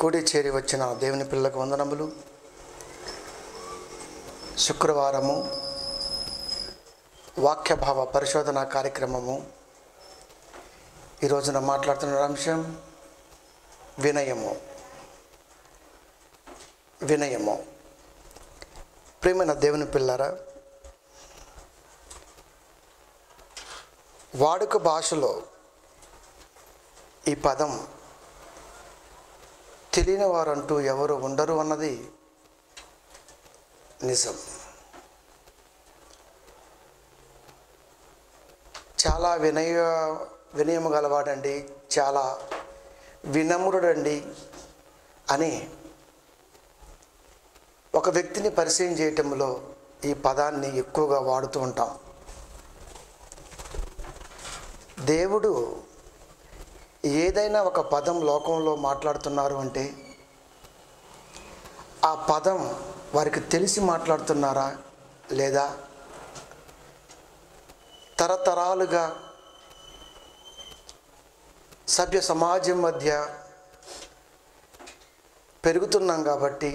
కూడి చేరి వచ్చిన దేవుని పిల్లలకు వందనములు. శుక్రవారము వాక్యభావ పరిశోధన కార్యక్రమము. ఈ రోజున మాట్లాడుతున్న అంశం వినయము. వినయము. ప్రియమైన దేవుని పిల్లరా, వాడుక భాషలో ఈ పదం తెలియని వారంటూ ఎవరు ఉండరు అన్నది నిజం. చాలా వినయము గలవాడండి, చాలా వినమ్రుడండి అని ఒక వ్యక్తిని పరిచయం చేయటంలో ఈ పదాన్ని ఎక్కువగా వాడుతూ ఉంటాం. దేవుడు ఏదైనా ఒక పదం లోకంలో మాట్లాడుతున్నారు అంటే ఆ పదం వారికి తెలిసి మాట్లాడుతున్నారా లేదా తరతరాలుగా సభ్య సమాజం మధ్య పెరుగుతున్నాం కాబట్టి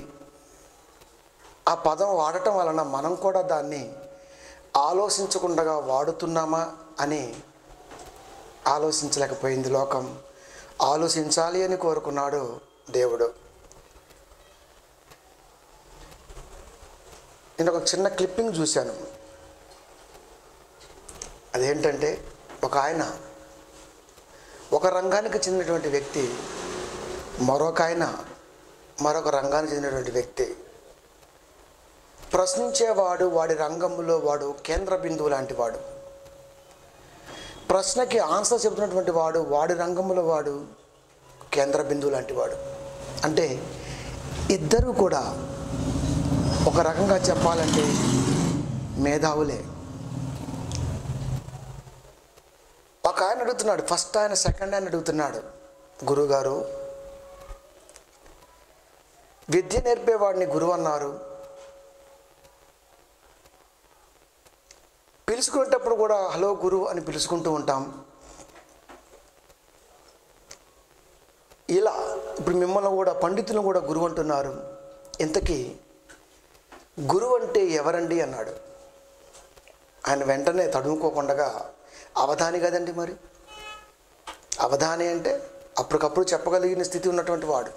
ఆ పదం వాడటం వలన మనం కూడా దాన్ని ఆలోచించకుండా వాడుతున్నామా అని ఆలోచించలేకపోయింది లోకం. ఆలోచించాలి అని కోరుకున్నాడు దేవుడు. నేను ఒక చిన్న క్లిప్పింగ్ చూశాను. అదేంటంటే ఒక ఆయన, ఒక రంగానికి చెందినటువంటి వ్యక్తి, మరొక రంగానికి చెందినటువంటి వ్యక్తి ప్రశ్నించేవాడు. వాడి రంగంలో వాడు కేంద్ర బిందువు లాంటి వాడు. ప్రశ్నకి ఆన్సర్ చెబుతున్నటువంటి వాడు వాడి రంగంలో వాడు కేంద్ర బిందువు లాంటి వాడు. అంటే ఇద్దరు కూడా ఒక రకంగా చెప్పాలంటే మేధావులే. ఒక ఆయన అడుగుతున్నాడు, ఫస్ట్ ఆయన సెకండ్ ఆయన అడుగుతున్నాడు, గురువుగారు విద్య నేర్పేవాడిని గురువు అన్నారు, పిలుచుకునేటప్పుడు కూడా హలో గురువు అని పిలుచుకుంటూ ఉంటాం. ఇలా ఇప్పుడు మిమ్మల్ని కూడా పండితులను కూడా గురువు అంటున్నారు. ఇంతకీ గురువు అంటే ఎవరండి అన్నాడు. ఆయన వెంటనే తడుముకోకుండా అవధాని కదండి, మరి అవధాని అంటే అప్పటికప్పుడు చెప్పగలిగిన స్థితి ఉన్నటువంటి వాడు.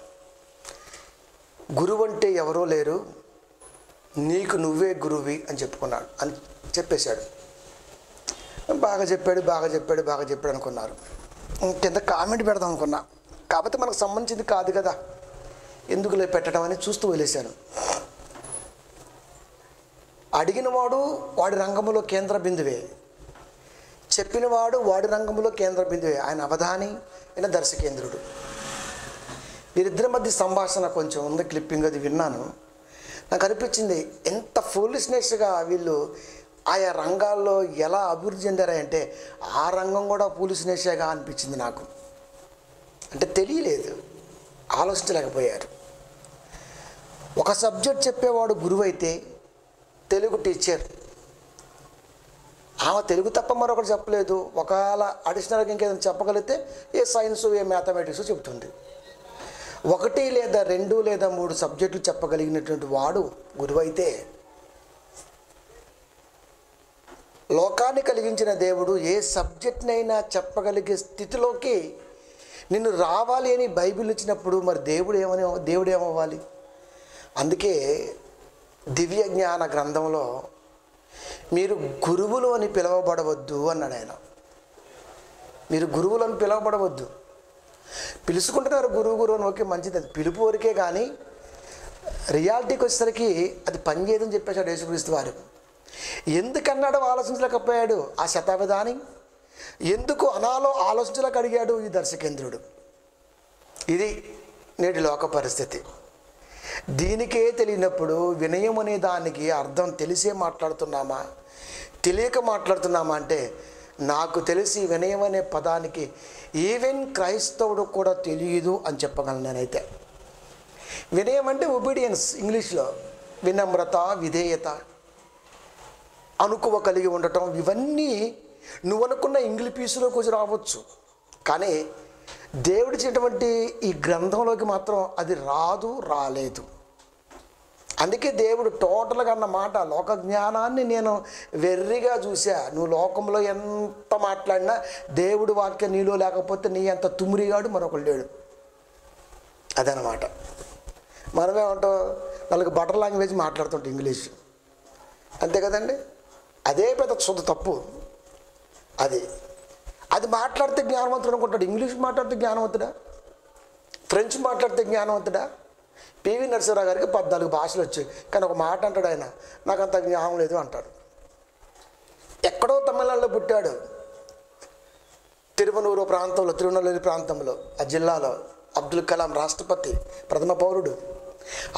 గురువు అంటే ఎవరో లేరు, నీకు నువ్వే గురువి అని చెప్పుకున్నాడు అని చెప్పేశాడు. బాగా చెప్పాడు అనుకున్నారు. కింద కామెంట్ పెడదాం అనుకున్నా, కాకపోతే మనకు సంబంధించింది కాదు కదా, ఎందుకులే పెట్టడం అని చూస్తూ వదిలేశాను. అడిగినవాడు వాడి రంగంలో కేంద్ర బిందువే, చెప్పినవాడు వాడి రంగంలో కేంద్ర బిందువే. ఆయన అవధాని, ఆయన దర్శకేంద్రుడు. వీరిద్దరి మధ్య సంభాషణ కొంచెం ఉంది, క్లిప్పింగ్ అది విన్నాను. నాకు అనిపించింది ఎంత ఫూలిష్నెస్గా వీళ్ళు ఆయా రంగాల్లో ఎలా అభివృద్ధి చెందారంటే ఆ రంగం కూడా ఫూలిష్నెస్గా అనిపించింది నాకు. అంటే తెలియలేదు, ఆలోచించలేకపోయారు. ఒక సబ్జెక్ట్ చెప్పేవాడు గురువు అయితే తెలుగు టీచర్, ఆమె తెలుగు తప్ప మరొకటి చెప్పలేదు. ఒకవేళ అడిషనల్గా ఇంకేదైనా చెప్పగలిగితే ఏ సైన్సు ఏ మ్యాథమెటిక్స్ చెబుతుంది. 1 లేదా 2 లేదా 3 సబ్జెక్టులు చెప్పగలిగినటువంటి వాడు గురువు అయితే, లోకాన్ని కలిగించిన దేవుడు ఏ సబ్జెక్ట్నైనా చెప్పగలిగే స్థితిలోకి నిన్ను రావాలి అని బైబిల్ ఇచ్చినప్పుడు మరి దేవుడు ఏమవ్వాలి? అందుకే దివ్య జ్ఞాన గ్రంథంలో మీరు గురువులు అని పిలవబడవద్దు అన్నాడు ఆయన. మీరు గురువులు అని పిలవబడవద్దు. పిలుచుకుంటున్నారు గురువు అని, ఓకే మంచిది, అది పిలుపు వరకే. కానీ రియాలిటీకి వచ్చేసరికి అది పనిచేయదని చెప్పేశాడు యేసుక్రీస్తు వారు. ఎందుకన్నాడో ఆలోచించలేకపోయాడు ఆ శతావధాని, ఎందుకు అనాలో ఆలోచించలేక అడిగాడు ఈ దర్శకేంద్రుడు. ఇది నేటి లోక పరిస్థితి. దీనికే తెలియనప్పుడు వినయం అనే దానికి అర్థం తెలిసే మాట్లాడుతున్నామా తెలియక మాట్లాడుతున్నామా అంటే, నాకు తెలిసి వినయం అనే పదానికి ఈవెన్ క్రైస్తవుడు కూడా తెలియదు అని చెప్పగలను నేనైతే. వినయం అంటే ఒబీడియన్స్, ఇంగ్లీష్లో వినమ్రత, విధేయత, అనుకువ కలిగి ఉండటం. ఇవన్నీ నువ్వు అనుకున్న ఇంగ్లీష్ పీసులో కొంచెం రావచ్చు, కానీ దేవుడు ఇచ్చినటువంటి ఈ గ్రంథంలోకి మాత్రం అది రాలేదు. అందుకే దేవుడు టోటల్గా అన్న మాట, లోక జ్ఞానాన్ని నేను వెర్రిగా చూసా. నువ్వు లోకంలో ఎంత మాట్లాడినా దేవుడు వాక్యం నీలో లేకపోతే నీ అంత తుమ్మిరిగాడు మరొకడు లేడు. అదనమాట. మనమేమంటాం, వాళ్ళకి బటర్ లాంగ్వేజ్ మాట్లాడుతుంటాం, ఇంగ్లీష్, అంతే కదండి. అదే పెద్ద శుద్ధ తప్పు. అది మాట్లాడితే జ్ఞానవంతుడు అనుకుంటాడు. ఇంగ్లీష్ మాట్లాడితే జ్ఞానవంతుడా? ఫ్రెంచ్ మాట్లాడితే జ్ఞానవంతుడా? పివి నరసింహరావు గారికి 14 భాషలు వచ్చాయి, కానీ ఒక మాట అంటాడు ఆయన, నాకు అంత జ్ఞానం లేదు అంటాడు. ఎక్కడో తమిళనాడులో పుట్టాడు, తిరునెల్వేలి ప్రాంతంలో, ఆ జిల్లాలో. అబ్దుల్ కలాం రాష్ట్రపతి, ప్రథమ పౌరుడు.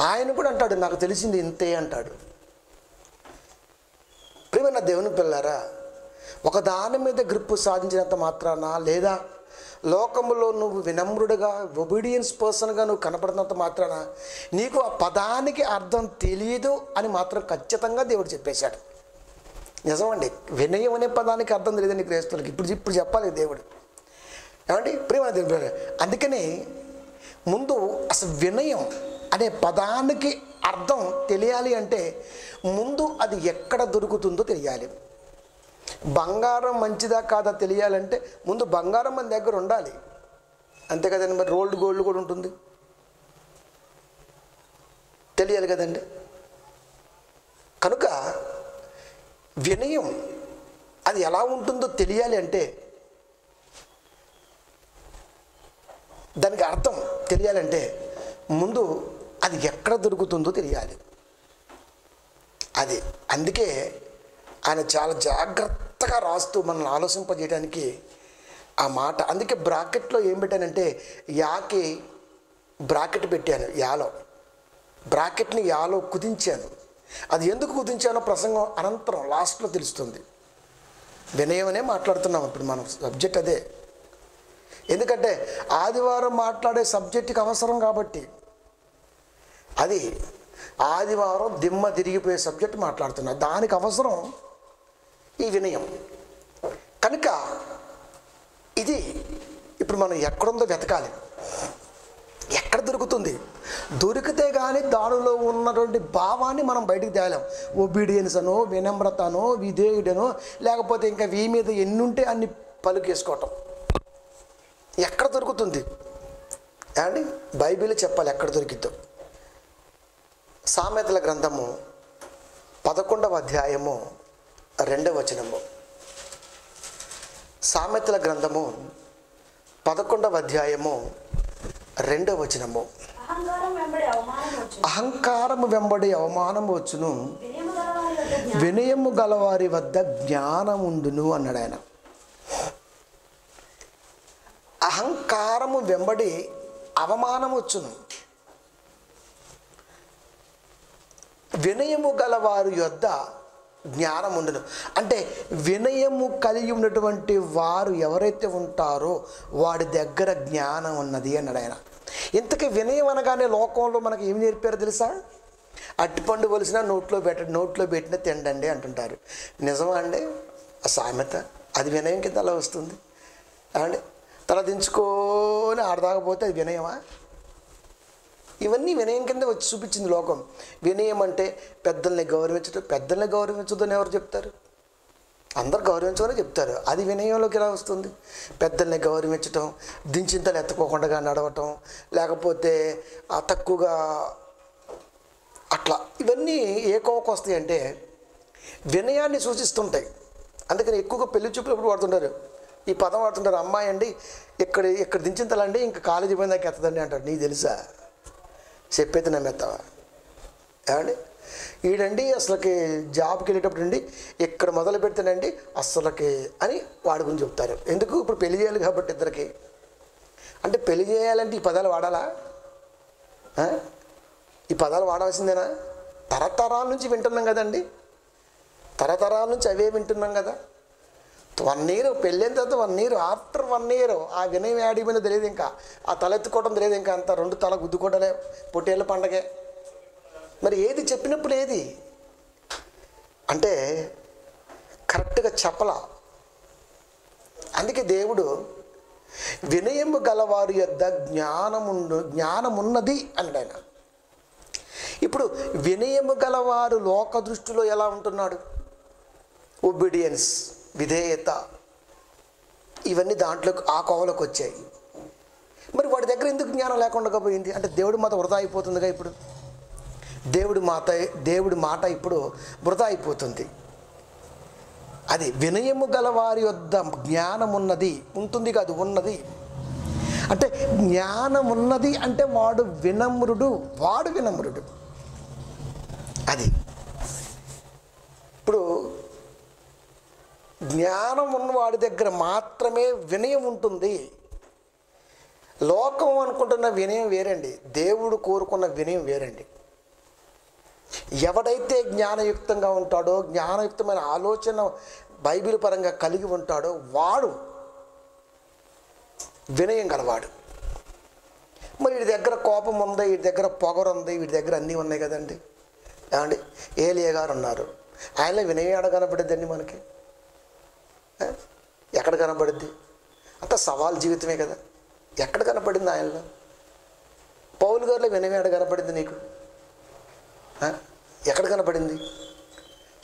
ఆయన కూడా అంటాడు, నాకు తెలిసింది ఇంతే అంటాడు. ప్రియమైన దేవుని పిల్లారా, ఒక దాని మీద గ్రిప్పు సాధించినంత మాత్రాన, లేదా లోకంలో నువ్వు వినమ్రుడుగా ఒబీడియన్స్ పర్సన్గా నువ్వు కనపడినంత మాత్రాన నీకు ఆ పదానికి అర్థం తెలియదు అని మాత్రం ఖచ్చితంగా దేవుడు చెప్పేశాడు. నిజమండి, వినయం అనే పదానికి అర్థం తెలియదని క్రైస్తవులకి ఇప్పుడు చెప్పాలి దేవుడు. ఏమండి ప్రియమైన దేవుడు, అందుకని ముందు అసలు వినయం అనే పదానికి అర్థం తెలియాలి అంటే ముందు అది ఎక్కడ దొరుకుతుందో తెలియాలి. బంగారం మంచిదా కాదా తెలియాలంటే ముందు బంగారం మన దగ్గర ఉండాలి, అంతే కదండి. మరి రోల్డ్ గోల్డ్ కూడా ఉంటుంది, తెలియాలి కదండి. కనుక వినయం అది ఎలా ఉంటుందో తెలియాలి అంటే, దానికి అర్థం తెలియాలంటే ముందు అది ఎక్కడ దొరుకుతుందో తెలియాలి. అందుకే ఆయన చాలా జాగ్రత్తగా రాస్తూ మనల్ని ఆలోచింపజేయడానికి ఆ మాట. అందుకే బ్రాకెట్లో ఏం పెట్టానంటే, యాకి బ్రాకెట్ పెట్టాను, యాలో బ్రాకెట్ని యాలో కుదించాను. అది ఎందుకు కుదించానో ప్రసంగం అనంతరం లాస్ట్లో తెలుస్తుంది. వినయం అనే మాట్లాడుతున్నాం ఇప్పుడు మనం, సబ్జెక్ట్ అదే. ఎందుకంటే ఆదివారం మాట్లాడే సబ్జెక్టుకి అవసరం కాబట్టి, అది ఆదివారం దిమ్మ తిరిగిపోయే సబ్జెక్ట్ మాట్లాడుతున్నా, దానికి అవసరం ఈ వినయం. కనుక ఇది ఇప్పుడు మనం ఎక్కడుందో వెతకాలి. ఎక్కడ దొరుకుతుంది? దొరికితే కానీ దానిలో ఉన్నటువంటి భావాన్ని మనం బయటికి తేలేం. ఒబీడియన్స్ అనో, వినమ్రత అనో, విధేయుడనో, లేకపోతే ఇంకా వీ మీద ఎన్నుంటే అన్ని పలుకేసుకోవటం. ఎక్కడ దొరుకుతుంది అండి? బైబిల్ చెప్పాలి ఎక్కడ దొరికిద్దో. సామెతల గ్రంథము 11వ అధ్యాయము 2వ వచనము. సామెతల గ్రంథము 11వ అధ్యాయము 2వ వచనము. అహంకారము వెంబడి అవమానము వచ్చును, వినయము గలవారి వద్ద జ్ఞానం ఉండును అన్నాడు ఆయన. అహంకారము వెంబడి అవమానం వచ్చును, వినయము గలవారి యొద్ద జ్ఞానం ఉండును. అంటే వినయము కలిగి ఉన్నటువంటి వారు ఎవరైతే ఉంటారో వాడి దగ్గర జ్ఞానం ఉన్నది అన్నాడు ఆయన. ఇంతకీ వినయం అనగానే లోకంలో మనకి ఏమి నేర్పారో తెలుసా? అట్టిపండు వలిసిన నోట్లో పెట్టిన తిండండి అంటుంటారు. నిజమా అండి? ఆ సామెత అది వినయం కింద అలా వస్తుంది అండి. తల దించుకొని ఆడదాకపోతే అది వినయమా? ఇవన్నీ వినయం కింద వచ్చి చూపించింది లోకం. వినయం అంటే పెద్దల్ని గౌరవించడం. పెద్దల్ని గౌరవించదని ఎవరు చెప్తారు? అందరు గౌరవించమని చెప్తారు. అది వినయంలోకి ఎలా వస్తుంది? పెద్దల్ని గౌరవించటం, దించింతలు ఎత్తుకోకుండా నడవటం, లేకపోతే తక్కువగా అట్లా, ఇవన్నీ ఏ కోవకు వస్తాయి అంటే వినయాన్ని సూచిస్తుంటాయి. అందుకని ఎక్కువగా పెళ్లి చూపులప్పుడు వాడుతుంటారు ఈ పదం, వాడుతుంటారు. అమ్మాయి అండి ఇక్కడ దించింతలండి ఇంకా కాలేజీ పోయిందాక ఎత్తదండి అంటారు. నీకు తెలుసా? చెప్పేది నమ్మేస్తావా? ఏమండి ఈడండి అసలుకి జాబ్కి వెళ్ళేటప్పుడు అండి ఇక్కడ మొదలు పెడితేనండి అసలుకి అని వాడి గురించి చెప్తారు. ఎందుకు? ఇప్పుడు పెళ్లి చేయాలి కాబట్టి ఇద్దరికి. అంటే పెళ్లి చేయాలంటే ఈ పదాలు వాడాలా? ఈ పదాలు వాడాల్సిందేనా? తరతరాల నుంచి వింటున్నాం కదండి, తరతరాల నుంచి అవే వింటున్నాం కదా. 1 year పెళ్ళైన తర్వాత 1 year, ఆఫ్టర్ 1 year ఆ వినయం యాడిపోయినా తెలియదు. ఇంకా ఆ తలెత్తుకోవడం తెలియదు. ఇంకా అంత 2 తల గుద్దుకోవడలే పొట్టేళ్ళ పండగే. మరి ఏది చెప్పినప్పుడు ఏది అంటే కరెక్ట్గా చెప్పలా. అందుకే దేవుడు వినయము గలవారి యొద్ద జ్ఞానమున్నది అన్నాడు ఆయన. ఇప్పుడు వినయము గలవారు లోక దృష్టిలో ఎలా ఉంటున్నాడు? ఒబీడియన్స్, విధేయత, ఇవన్నీ దాంట్లో ఆ కోవలోకి వచ్చాయి. మరి వాడి దగ్గర ఎందుకు జ్ఞానం లేకుండా పోయింది అంటే దేవుడి మాట వృధా అయిపోతుందిగా. ఇప్పుడు దేవుడి మాట ఇప్పుడు వృధా అయిపోతుంది. అది వినయము గలవారి వద్ద జ్ఞానమున్నది, ఉంటుంది కాదు, ఉన్నది. అంటే జ్ఞానమున్నది అంటే వాడు వినమ్రుడు. అది ఇప్పుడు జ్ఞానం ఉన్న వాడి దగ్గర మాత్రమే వినయం ఉంటుంది. లోకం అనుకుంటున్న వినయం వేరండి, దేవుడు కోరుకున్న వినయం వేరండి. ఎవడైతే జ్ఞానయుక్తంగా ఉంటాడో, జ్ఞానయుక్తమైన ఆలోచన బైబిల్ పరంగా కలిగి ఉంటాడో వాడు వినయం గలవాడు. మరి వీడి దగ్గర కోపం ఉంది, వీడి దగ్గర పొగరు ఉంది, వీడి దగ్గర అన్నీ ఉన్నాయి కదండి. ఏమండి, ఏలియా గారు ఉన్నారు, ఆయనలో వినయం ఎక్కడ కనపడిద్దండి మనకి? ఎక్కడ కనపడిద్ది? అంత సవాల్ జీవితమే కదా. ఎక్కడ కనపడింది ఆయనలో? పౌలు గారిలో వినయం ఎక్కడ కనపడింది నీకు? ఎక్కడ కనపడింది?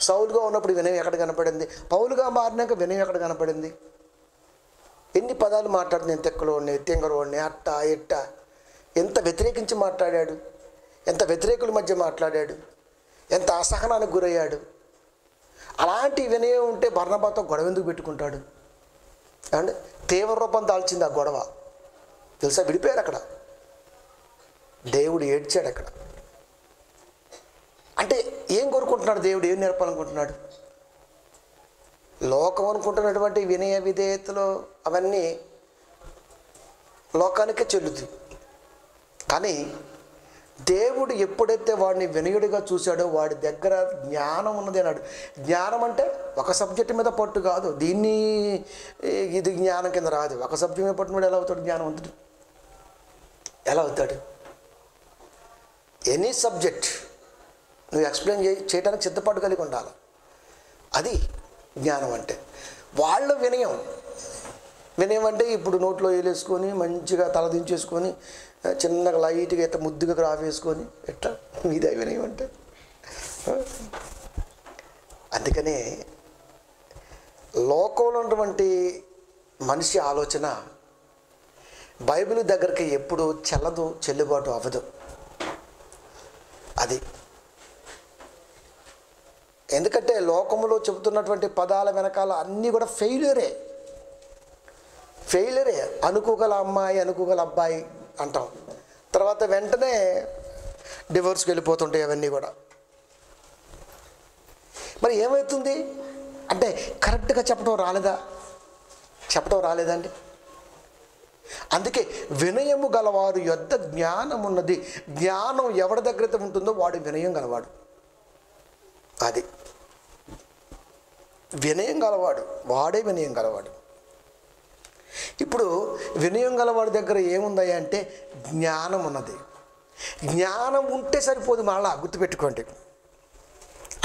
సౌలుగా ఉన్నప్పుడు వినయం ఎక్కడ కనపడింది? పౌలుగా మారినాక వినయం ఎక్కడ కనపడింది? ఎన్ని పదాలు మాట్లాడుతుంది, తెక్కలోడిని, తెంగరోడిని, అట్ట ఇట్ట, ఎంత వ్యతిరేకించి మాట్లాడాడు, ఎంత వ్యతిరేకుల మధ్య మాట్లాడాడు, ఎంత అసహనానికి గురయ్యాడు. అలాంటి వినయం ఉంటే బర్నబాతో గొడవ ఎందుకు పెట్టుకుంటాడు? అండ్ తీవ్ర రూపం దాల్చింది ఆ గొడవ, తెలుసా? విడిపోయారు అక్కడ, దేవుడు ఏడ్చాడు అక్కడ. అంటే ఏం కోరుకుంటున్నాడు దేవుడు? ఏం నేర్పాలనుకుంటున్నాడు? లోకం అనుకుంటున్నటువంటి వినయ విధేయతలు అవన్నీ లోకానికే చెల్లుతాయి. కానీ దేవుడు ఎప్పుడైతే వాడిని వినయుడిగా చూశాడో వాడి దగ్గర జ్ఞానం ఉన్నది అన్నాడు. జ్ఞానం అంటే ఒక సబ్జెక్ట్ మీద పట్టు కాదు, దీన్ని ఇది జ్ఞానం కింద రాదు. ఒక సబ్జెక్ట్ మీద పట్టుకున్నాడు ఎలా అవుతాడు జ్ఞానవంతుడు? ఎలా అవుతాడు? ఎనీ సబ్జెక్ట్ నువ్వు ఎక్స్ప్లెయిన్ చేయడానికి సిద్ధపాటు కలిగి ఉండాలి. అది జ్ఞానం అంటే. వాళ్ళ వినయం అంటే ఇప్పుడు నోట్లో వేలేసుకొని మంచిగా తలదించేసుకొని చిన్నగా లైట్గా ఎట్లా ముద్దుగా క్రాఫ్ వేసుకొని ఎట్లా ఇదే వినయం అంటే. అందుకనే లోకంలో ఉన్నటువంటి మనిషి ఆలోచన బైబిల్ దగ్గరికి ఎప్పుడు చెల్లుబాటు అవ్వదు. అది ఎందుకంటే లోకంలో చెబుతున్నటువంటి పదాల వెనకాల అన్నీ కూడా ఫెయిల్యూరే. అనుకోగల అమ్మాయి, అనుకోగల అబ్బాయి అంటాం, తర్వాత వెంటనే డివోర్స్కి వెళ్ళిపోతుంటాయి అవన్నీ కూడా. మరి ఏమవుతుంది అంటే కరెక్ట్గా చెప్పడం రాలేదండి. అందుకే వినయము గలవారు యొద్ద జ్ఞానం ఉన్నది. జ్ఞానం ఎవరి దగ్గర ఉంటుందో వాడు వినయం గలవాడు. అది వినయం గలవాడు, వాడే వినయం గలవాడు. ఇప్పుడు వినయం గలవాడి దగ్గర ఏముంది అంటే జ్ఞానం ఉన్నది. జ్ఞానం ఉంటే సరిపోదు, మళ్ళా గుర్తుపెట్టుకోండి.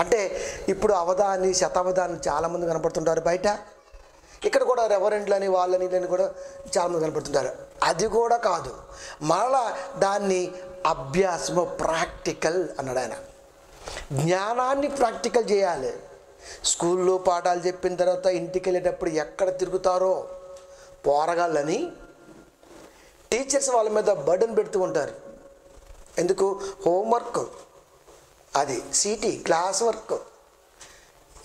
అంటే ఇప్పుడు అవధాని, శతావధాని చాలామంది కనపడుతుంటారు బయట. ఇక్కడ కూడా రెవరెంట్లని వాళ్ళని కూడా చాలామంది కనపడుతుంటారు. అది కూడా కాదు, మళ్ళా దాన్ని అభ్యాసము, ప్రాక్టికల్ అన్నాడు ఆయన. జ్ఞానాన్ని ప్రాక్టికల్ చేయాలి. స్కూల్లో పాఠాలు చెప్పిన తర్వాత ఇంటికి వెళ్ళేటప్పుడు ఎక్కడ తిరుగుతారో పోరగాళ్ళని టీచర్స్ వాళ్ళ మీద బర్డెన్ పెడుతూ ఉంటారు. ఎందుకు? హోంవర్క్, అది సిటీ క్లాస్ వర్క్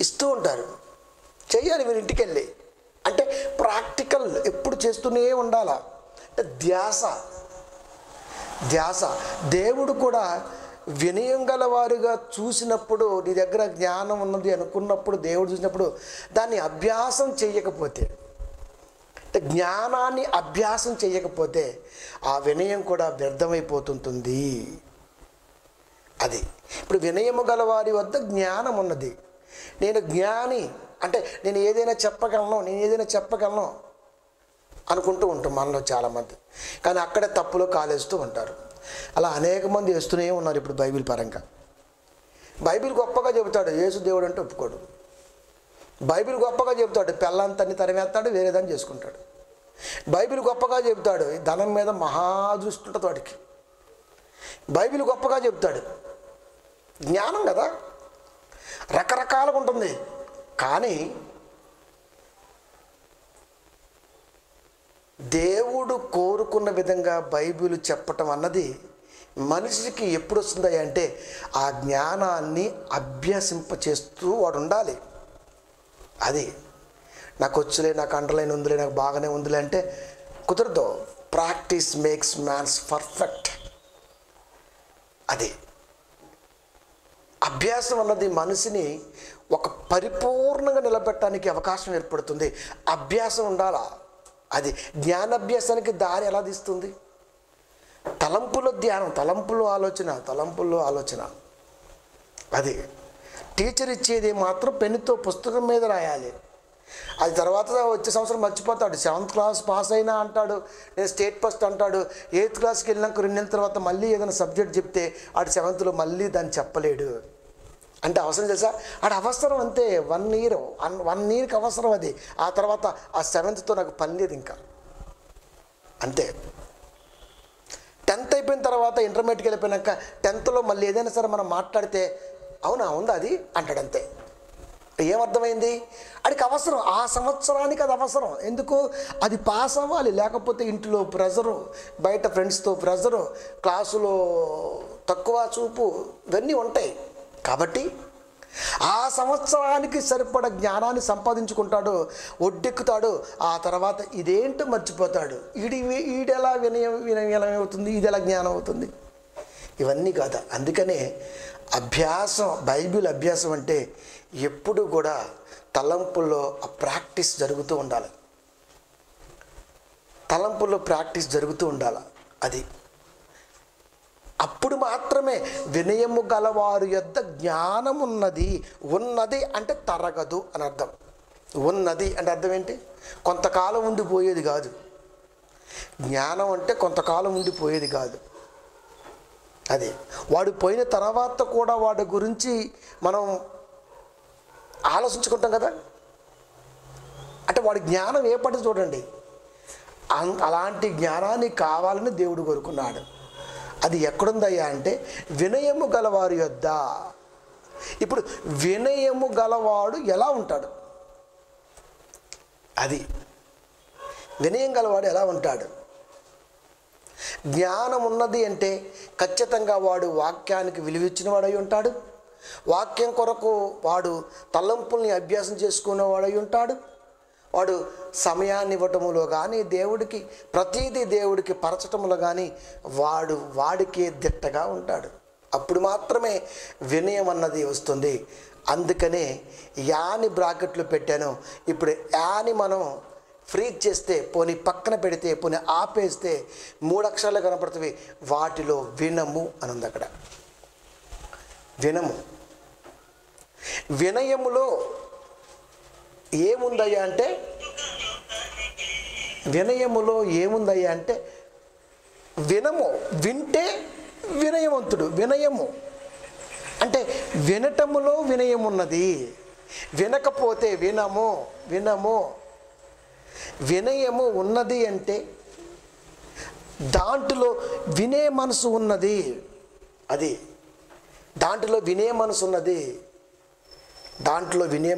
ఇస్తూ ఉంటారు, చెయ్యాలి మీరు ఇంటికి వెళ్ళి. అంటే ప్రాక్టికల్ ఎప్పుడు చేస్తూనే ఉండాలా. అంటే ధ్యాస. దేవుడు కూడా వినయం గలవారుగా చూసినప్పుడు, నీ దగ్గర జ్ఞానం ఉన్నది అనుకున్నప్పుడు, దేవుడు చూసినప్పుడు దాన్ని అభ్యాసం చేయకపోతే, అంటే జ్ఞానాన్ని అభ్యాసం చేయకపోతే ఆ వినయం కూడా వ్యర్థమైపోతుంటుంది. అది ఇప్పుడు వినయము గలవారి వద్ద జ్ఞానం ఉన్నది. నేను జ్ఞాని అంటే నేను ఏదైనా చెప్పగలను అనుకుంటూ ఉంటాం మనలో చాలామంది. కానీ అక్కడే తప్పులో కాలేస్తూ ఉంటారు. అలా అనేక మంది వేస్తూనే ఉన్నారు ఇప్పుడు బైబిల్ పరంగా. బైబిల్ గొప్పగా చెబుతాడు, యేసు దేవుడు అంటే ఒప్పుకోడు. బైబిల్ గొప్పగా చెబుతాడు, పెళ్ళంతని తరిమేస్తాడు, వేరేదాన్ని చేసుకుంటాడు. బైబిల్ గొప్పగా చెబుతాడు, ధనం మీద మహాదృష్టి ఉంటుంది వాడికి. బైబిల్ గొప్పగా చెబుతాడు, జ్ఞానం కదా, రకరకాలుగా ఉంటుంది. కానీ దేవుడు కోరుకున్న విధంగా బైబిల్ చెప్పటం అన్నది మనిషికి ఎప్పుడు వస్తుందా అంటే ఆ జ్ఞానాన్ని అభ్యసింపచేస్తూ వాడు ఉండాలి. అది నాకు వచ్చులే, నాకు అండర్లైన్ ఉందిలే, నాకు బాగానే ఉందిలే అంటే కుదరదు. Practice makes mans perfect. అది అభ్యాసం అన్నది మనిషిని ఒక పరిపూర్ణంగా నిలబెట్టడానికి అవకాశం ఏర్పడుతుంది. అభ్యాసం ఉండాలా. అది జ్ఞానాభ్యాసానికి దారి ఎలా తీస్తుంది? తలంపులో ధ్యానం, తలంపుల్లో ఆలోచన. అది టీచర్ ఇచ్చేది మాత్రం పెన్నుతో పుస్తకం మీద రాయాలి. అది తర్వాత వచ్చే సంవత్సరం మర్చిపోతాడు. 7th క్లాస్ పాస్ అయినా అంటాడు నేను స్టేట్ ఫస్ట్ అంటాడు. 8th క్లాస్కి వెళ్ళినాక 2 నెలల తర్వాత మళ్ళీ ఏదైనా సబ్జెక్ట్ చెప్తే ఆడు 7thలో మళ్ళీ దాన్ని చెప్పలేడు. అంటే అవసరం తెలుసా? ఆడు అవసరం అంతే. 1 ఇయర్కి అవసరం అది. ఆ తర్వాత ఆ 7thతో నాకు పని లేదు ఇంకా, అంతే. 10th అయిపోయిన తర్వాత ఇంటర్మీడియట్కి వెళ్ళిపోయినాక 10thలో మళ్ళీ ఏదైనా సరే మనం మాట్లాడితే అవునా ఉందా అది అంటాడు, అంతే. ఏమర్థమైంది? అడికి అవసరం, ఆ సంవత్సరానికి అది అవసరం. ఎందుకు? అది పాస్ అవ్వాలి. లేకపోతే ఇంట్లో ప్రెజరు, బయట ఫ్రెండ్స్తో ప్రెజరు, క్లాసులో తక్కువ చూపు, ఇవన్నీ ఉంటాయి. కాబట్టి ఆ సంవత్సరానికి సరిపడ జ్ఞానాన్ని సంపాదించుకుంటాడు, ఒడ్డెక్కుతాడు. ఆ తర్వాత ఇదేంటో మర్చిపోతాడు. ఈడెలా వినయం అవుతుంది, ఇది ఎలా జ్ఞానం అవుతుంది? ఇవన్నీ కాదు. అందుకనే అభ్యాసం, బైబిల్ అభ్యాసం అంటే ఎప్పుడు కూడా తలంపుల్లో ప్రాక్టీస్ జరుగుతూ ఉండాలి. తలంపుల్లో ప్రాక్టీస్ జరుగుతూ ఉండాలి. అది అప్పుడు మాత్రమే వినయము గలవారు యొద్ద జ్ఞానం ఉన్నది అంటే తరగదు అని అర్థం. ఉన్నది అంటే అర్థం ఏంటి? కొంతకాలం ఉండిపోయేది కాదు. జ్ఞానం అంటే కొంతకాలం ఉండిపోయేది కాదు. అది వాడు పోయిన తర్వాత కూడా వాడి గురించి మనం ఆలోచించుకుంటాం కదా. అంటే వాడి జ్ఞానం ఏ పట్టి చూడండి. అలాంటి జ్ఞానాన్ని కావాలని దేవుడు కోరుకున్నాడు. అది ఎక్కడుందయ్యా అంటే వినయము గలవారి యొద్ద. ఇప్పుడు వినయము గలవాడు ఎలా ఉంటాడు? అది వినయం గలవాడు ఎలా ఉంటాడు? జ్ఞానం ఉన్నది అంటే ఖచ్చితంగా వాడు వాక్యానికి విలువిచ్చిన వాడై ఉంటాడు. వాక్యం కొరకు వాడు తలంపుల్ని అభ్యాసం చేసుకునేవాడై ఉంటాడు. వాడు సమయాన్ని ఇవ్వటములో కానీ, దేవుడికి ప్రతీదీ దేవుడికి పరచటములో కానీ వాడికే దిట్టగా ఉంటాడు. అప్పుడు మాత్రమే వినయం అన్నది వస్తుంది. అందుకనే యాని బ్రాకెట్లు పెట్టాను. ఇప్పుడు యాని మనం ఫ్రీజ్ చేస్తే, పోనీ పక్కన పెడితే, పోనీ ఆపేస్తే 3 అక్షరాలు కనపడుతుంది. వాటిలో వినము అని ఉంది. అక్కడ వినము. వినయములో ఏముందయ్యా అంటే వినము. వింటే వినయవంతుడు. వినయము అంటే వినటములో వినయం ఉన్నది. వినకపోతే వినము. వినయము ఉన్నది అంటే దాంట్లో వినే మనసు ఉన్నది. అది దాంట్లో వినే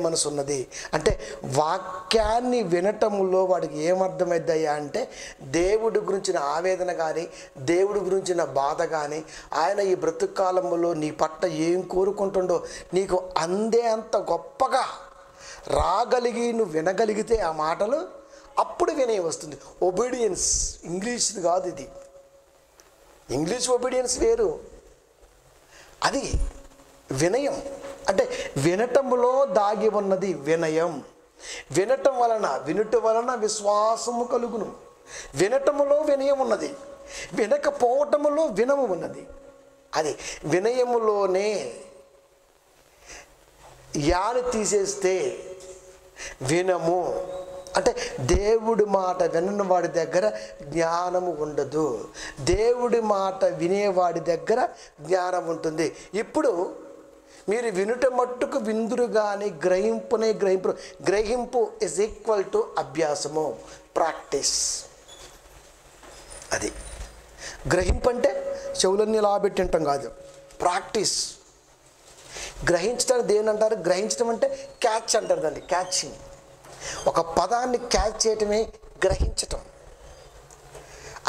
మనసు ఉన్నది. అంటే వాక్యాన్ని వినటములో వాడికి ఏమర్థమైద్దయ్యా అంటే దేవుడి గురించిన ఆవేదన కానీ, దేవుడి గురించిన బాధ కానీ, ఆయన ఈ బ్రతుకాలంలో నీ పట్ల ఏం కోరుకుంటుండో నీకు అందే అంత గొప్పగా రాగలిగి నువ్వు వినగలిగితే ఆ మాటలు, అప్పుడు వినయం వస్తుంది. ఒబీడియన్స్ ఇంగ్లీష్ కాదు ఇది. ఇంగ్లీష్ ఒబీడియన్స్ వేరు. అది వినయం అంటే వినటములో దాగి ఉన్నది వినయం. వినుట వలన విశ్వాసము కలుగును. వినటములో వినయం ఉన్నది. వినకపోవటములో వినము ఉన్నది. అది వినయములోనే యాని తీసేస్తే వినము అంటే దేవుడి మాట వినని వాడి దగ్గర జ్ఞానము ఉండదు. దేవుడి మాట వినేవాడి దగ్గర జ్ఞానం ఉంటుంది. ఇప్పుడు మీరు వినుట మట్టుకు విందురు కానీ గ్రహింపు ఈజ్ ఈక్వల్ టు అభ్యాసము. ప్రాక్టీస్. అది గ్రహింపు అంటే చెవులన్నీ ఇలా పెట్టింటాం కాదు, ప్రాక్టీస్. గ్రహించడానికి దేని అంటారు? గ్రహించడం అంటే క్యాచ్ అంటారు దాన్ని, క్యాచింగ్. ఒక పదాన్ని క్యాచ్ చేయటమే గ్రహించటం.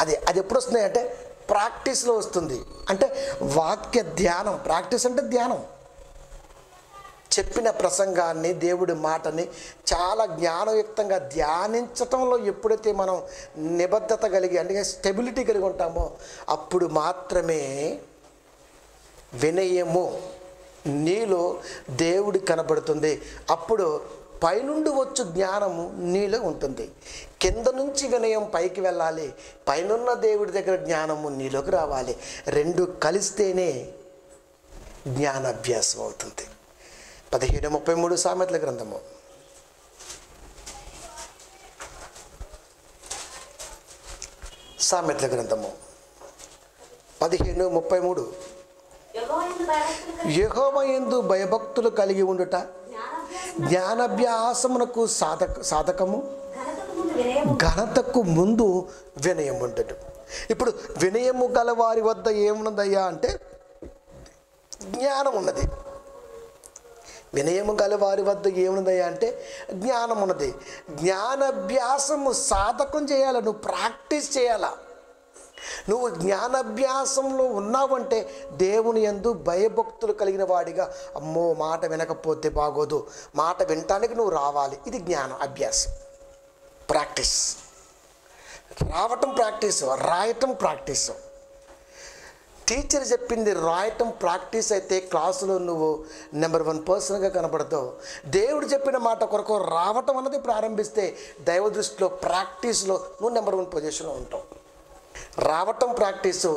అది ఎప్పుడు వస్తుంది అంటే ప్రాక్టీస్లో వస్తుంది. అంటే వాక్య ధ్యానం. ప్రాక్టీస్ అంటే ధ్యానం. చెప్పిన ప్రసంగాన్ని, దేవుడి మాటని చాలా జ్ఞానయుక్తంగా ధ్యానించటంలో ఎప్పుడైతే మనం నిబద్ధత కలిగి, అంటే స్టెబిలిటీ కలిగి ఉంటామో అప్పుడు మాత్రమే వినయము నీలో దేవుడి కనబడుతుంది. అప్పుడు పైనుండి వచ్చు జ్ఞానము నీలో ఉంటుంది. కింద నుంచి వినయం పైకి వెళ్ళాలి, పైనున్న దేవుడి దగ్గర జ్ఞానము నీలోకి రావాలి. రెండు కలిస్తేనే జ్ఞానాభ్యాసం అవుతుంది. 17:33 సామెతల గ్రంథము. సామెతల గ్రంథము 15:33. యెహోవా యందు భయభక్తులు కలిగి ఉండుట జ్ఞానాభ్యాసమునకు సాధకము, ఘనతకు ముందు వినయం ఉండదు. ఇప్పుడు వినయము గల వారి వద్ద ఏమున్నదయ్యా అంటే జ్ఞానం ఉన్నది. వినయము గల వారి వద్ద ఏమున్నదయ్యా అంటే జ్ఞానం ఉన్నది. జ్ఞానాభ్యాసము సాధకం చేయాలి, నువ్వు ప్రాక్టీస్ చేయాలా. నువ్వు జ్ఞానాభ్యాసంలో ఉన్నావంటే దేవుని యందు భయభక్తులు కలిగిన వాడిగా, అమ్మో మాట వినకపోతే బాగోదు, మాట వినటానికి నువ్వు రావాలి. ఇది జ్ఞానం అభ్యాసం, ప్రాక్టీస్. రావటం ప్రాక్టీస్, రాయటం ప్రాక్టీస్. టీచర్ చెప్పింది రాయటం ప్రాక్టీస్ అయితే క్లాసులో నువ్వు నెంబర్ 1 పర్సన్గా కనబడతావు. దేవుడు చెప్పిన మాట కొరకు రావటం అన్నది ప్రారంభిస్తే దైవ దృష్టిలో ప్రాక్టీస్లో నువ్వు నెంబర్ 1 పొజిషన్లో ఉంటావు. రావటం ప్రాక్టీసు,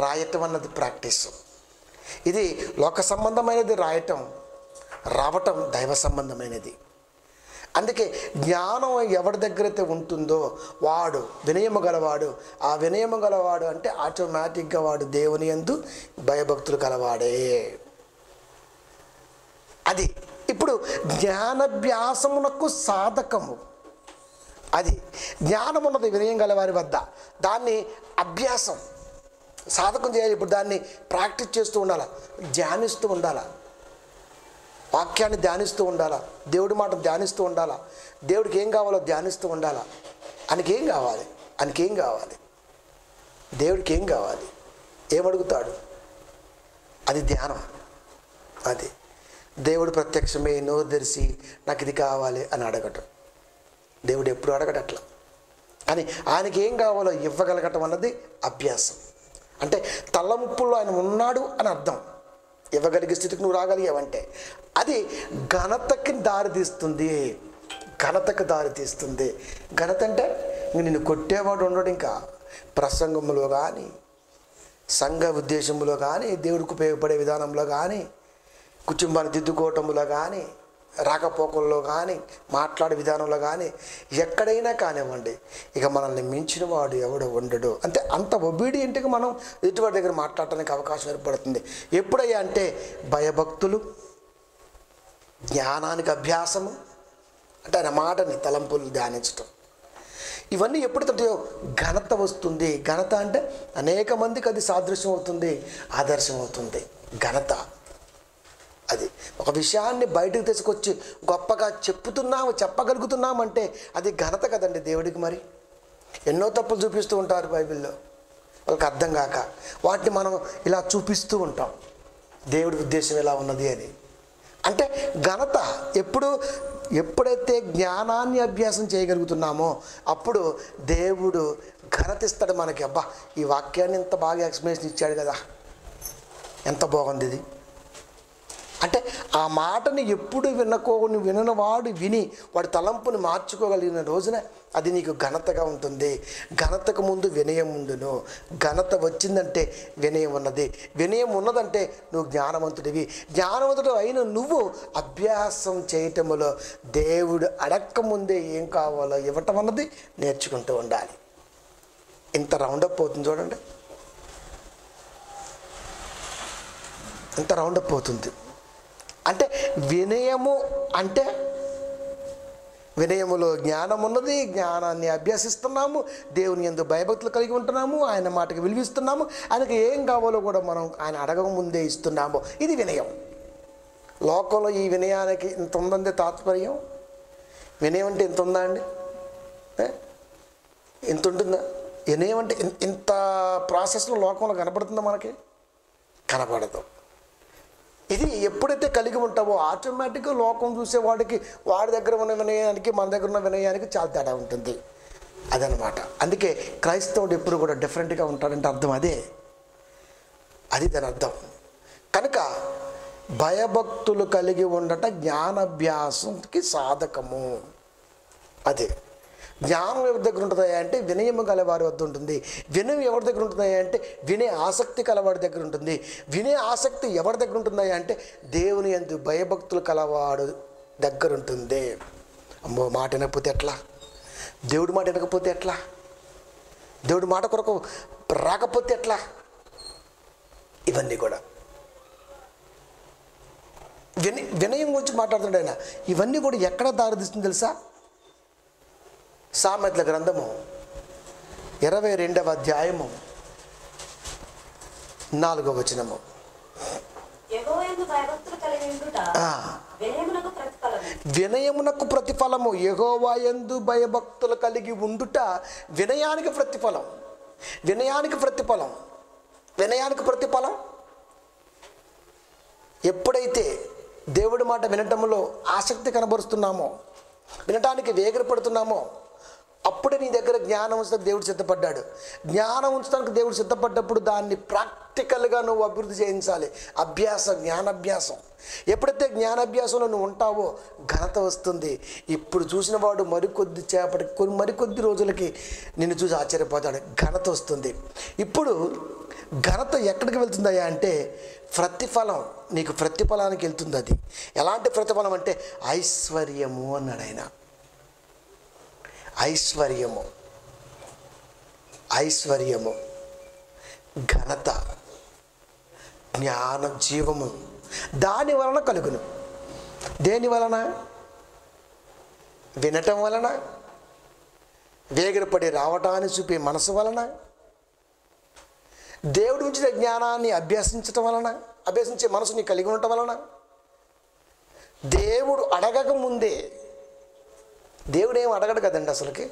రాయటం అన్నది ప్రాక్టీసు. ఇది లోక సంబంధమైనది రాయటం, రావటం దైవ సంబంధమైనది. అందుకే జ్ఞానం ఎవరి దగ్గర అయితే ఉంటుందో వాడు వినయము గలవాడు. ఆ వినయము గలవాడు అంటే ఆటోమేటిక్గా వాడు దేవుని యందు భయభక్తులు గలవాడే. అది ఇప్పుడు జ్ఞానాభ్యాసమునకు సాధకము. అది జ్ఞానం ఉన్నది వినయం గల వారి వద్ద, దాన్ని అభ్యాసం సాధకం చేయాలి. ఇప్పుడు దాన్ని ప్రాక్టీస్ చేస్తూ ఉండాలా, ధ్యానిస్తూ ఉండాలా, వాక్యాన్ని ధ్యానిస్తూ ఉండాలా, దేవుడి మాట ధ్యానిస్తూ ఉండాలా, దేవుడికి ఏం కావాలో ధ్యానిస్తూ ఉండాలా. ఆయనకేం కావాలి, ఆయనకేం కావాలి, దేవుడికి ఏం కావాలి, ఏమడుగుతాడు, అది ధ్యానం. అది దేవుడు ప్రత్యక్షమే నోరు తెరిచి నాకు ఇది కావాలి అని అడగటం. దేవుడు ఎప్పుడు అడగడు అట్లా. అని ఆయనకి ఏం కావాలో ఇవ్వగలగటం అన్నది అభ్యాసం. అంటే తలంపుల్లో ఆయన ఉన్నాడు అని అర్థం. ఇవ్వగలిగే స్థితికి నువ్వు రాగలిగావంటే అది ఘనతకి దారితీస్తుంది, ఘనతకు దారితీస్తుంది. ఘనత అంటే నిన్ను కొట్టేవాడు ఉండడు. ఇంకా ప్రసంగంలో కానీ, సంఘ ఉద్దేశంలో కానీ, దేవుడికి ఉపయోగపడే విధానంలో కానీ, కుటుంబాన్ని దిద్దుకోవటంలో కానీ, రాకపోకల్లో కానీ, మాట్లాడే విధానంలో కానీ, ఎక్కడైనా కానివ్వండి, ఇక మనల్ని మించిన వాడు ఎవడో ఉండడు. అంటే అంత ఒబీడియంట్గా మనం ఎదుటివాడి దగ్గర మాట్లాడటానికి అవకాశం ఏర్పడుతుంది. ఎప్పుడయ్యా అంటే భయభక్తులు, జ్ఞానానికి అభ్యాసము, అంటే ఆయన మాటని తలంపులు ధ్యానించటం, ఇవన్నీ ఎప్పుడైతే ఘనత వస్తుంది. ఘనత అంటే అనేక మందికి అది సాదృశ్యం అవుతుంది, ఆదర్శం అవుతుంది. ఘనత అది ఒక విషయాన్ని బయటకు తీసుకొచ్చి గొప్పగా చెప్పగలుగుతున్నామంటే అది ఘనత కదండి దేవుడికి. మరి ఎన్నో తప్పులు చూపిస్తూ ఉంటారు బైబిల్లో, వాళ్ళకి అర్థం కాక వాటిని మనం ఇలా చూపిస్తూ ఉంటాం, దేవుడి ఉద్దేశం ఎలా ఉన్నది అని. అంటే ఘనత ఎప్పుడైతే జ్ఞానాన్ని అభ్యాసం చేయగలుగుతున్నామో అప్పుడు దేవుడు ఘనత ఇస్తాడు మనకి. అబ్బా ఈ వాక్యాన్ని ఎంత బాగా ఎక్స్ప్లెనేషన్ ఇచ్చాడు కదా, ఎంత బాగుంది ఇది. అంటే ఆ మాటని ఎప్పుడు వినవాడు విని వాడి తలంపుని మార్చుకోగలిగిన రోజున అది నీకు ఘనతగా ఉంటుంది. ఘనతకు ముందు వినయం ఉండును. ఘనత వచ్చిందంటే వినయం ఉన్నది. వినయం ఉన్నదంటే నువ్వు జ్ఞానవంతుడివి. జ్ఞానవంతుడు అయిన నువ్వు అభ్యాసం చేయటంలో దేవుడు అడక్క ముందే ఏం కావాలో ఇవ్వటం అన్నది నేర్చుకుంటూ ఉండాలి. ఇంత రౌండప్ అవుతుంది చూడండి, ఇంత రౌండప్ అవుతుంది. అంటే వినయము అంటే వినయములో జ్ఞానం ఉన్నది, జ్ఞానాన్ని అభ్యసిస్తున్నాము, దేవుని యందు భయభక్తులు కలిగి ఉంటున్నాము, ఆయన మాటకు విలువిస్తున్నాము, ఆయనకు ఏం కావాలో కూడా మనం ఆయన అడగక ముందే ఇస్తున్నాము. ఇది వినయం. లోకంలో ఈ వినయానికి ఇంత ఉందండి తాత్పర్యం. వినయం అంటే ఇంత ఉందా అండి? ఇంత ఉంటుందా? వినయం అంటే ఇంత ప్రాసెస్లో లోకంలో కనపడుతుందా? మనకి కనపడదు. ఇది ఎప్పుడైతే కలిగి ఉంటావో ఆటోమేటిక్గా లోకం చూసేవాడికి వాడి దగ్గర ఉన్న వినయానికి మన దగ్గర ఉన్న వినయానికి చాలా తేడా ఉంటుంది. అదనమాట. అందుకే క్రైస్తవుడు ఎప్పుడు కూడా డిఫరెంట్గా ఉంటాడంటే అర్థం అదే. అది దాని అర్థం. కనుక భయభక్తులు కలిగి ఉండట జ్ఞానాభ్యాసంకి సాధకము. అదే జ్ఞానం ఎవరి దగ్గర ఉంటుందా అంటే వినయము గలవారి వద్ద ఉంటుంది. వినయం ఎవరి దగ్గర ఉంటుందా అంటే వినే ఆసక్తి కలవాడి దగ్గర ఉంటుంది. వినే ఆసక్తి ఎవరి దగ్గర ఉంటుందా అంటే దేవుని యందు భయభక్తులు కలవాడు దగ్గర ఉంటుంది. అమ్మో, మాట వినకపోతే ఎట్లా? దేవుడి మాట వినకపోతే ఎట్లా? దేవుడి మాట కొరకు రాకపోతే ఎట్లా? ఇవన్నీ కూడా వినయం గురించి మాట్లాడుతున్నాడు ఆయన. ఇవన్నీ కూడా ఎక్కడ దారితీస్తుంది తెలుసా? సామెతల గ్రంథము 22వ అధ్యాయము 4వ వచనము. వినయమునకు ప్రతిఫలము. యెహోవా యందు భయభక్తులు కలిగి ఉండుట వినయానికి ప్రతిఫలం. వినయానికి ప్రతిఫలం. వినయానికి ప్రతిఫలం. ఎప్పుడైతే దేవుడి మాట వినటంలో ఆసక్తి కనబరుస్తున్నామో, వినటానికి వేగిరపడుతున్నామో, అప్పుడే నీ దగ్గర జ్ఞానం ఉంచడానికి దేవుడు సిద్ధపడ్డాడు. జ్ఞానం ఉంచడానికి దేవుడు సిద్ధపడ్డప్పుడు దాన్ని ప్రాక్టికల్గా నువ్వు అభివృద్ధి చేయించాలి. అభ్యాసం, జ్ఞానాభ్యాసం. ఎప్పుడైతే జ్ఞానాభ్యాసంలో నువ్వు ఉంటావో ఘనత వస్తుంది. ఇప్పుడు చూసిన వాడు మరికొద్ది రోజులకి నిన్ను చూసి ఆశ్చర్యపోతాడు. ఘనత వస్తుంది. ఇప్పుడు ఘనత ఎక్కడికి వెళ్తుందయ్యా అంటే ప్రతిఫలం. నీకు ప్రతిఫలానికి వెళ్తుంది. అది ఎలాంటి ప్రతిఫలం అంటే ఐశ్వర్యము అన్నాడు ఆయన. ఐశ్వర్యము, ఐశ్వర్యము, ఘనత, జ్ఞానం, జీవము దాని వలన కలుగును. దేని వలన? వినటం వలన, వేగిరపడి రావటాన్ని చూపే మనసు వలన, దేవుడి ఉంచిన జ్ఞానాన్ని అభ్యసించటం వలన, అభ్యసించే మనసుని కలిగి ఉండటం వలన, దేవుడు అడగక ముందే. దేవుడు ఏం అడగడు కదండి అసలుకి.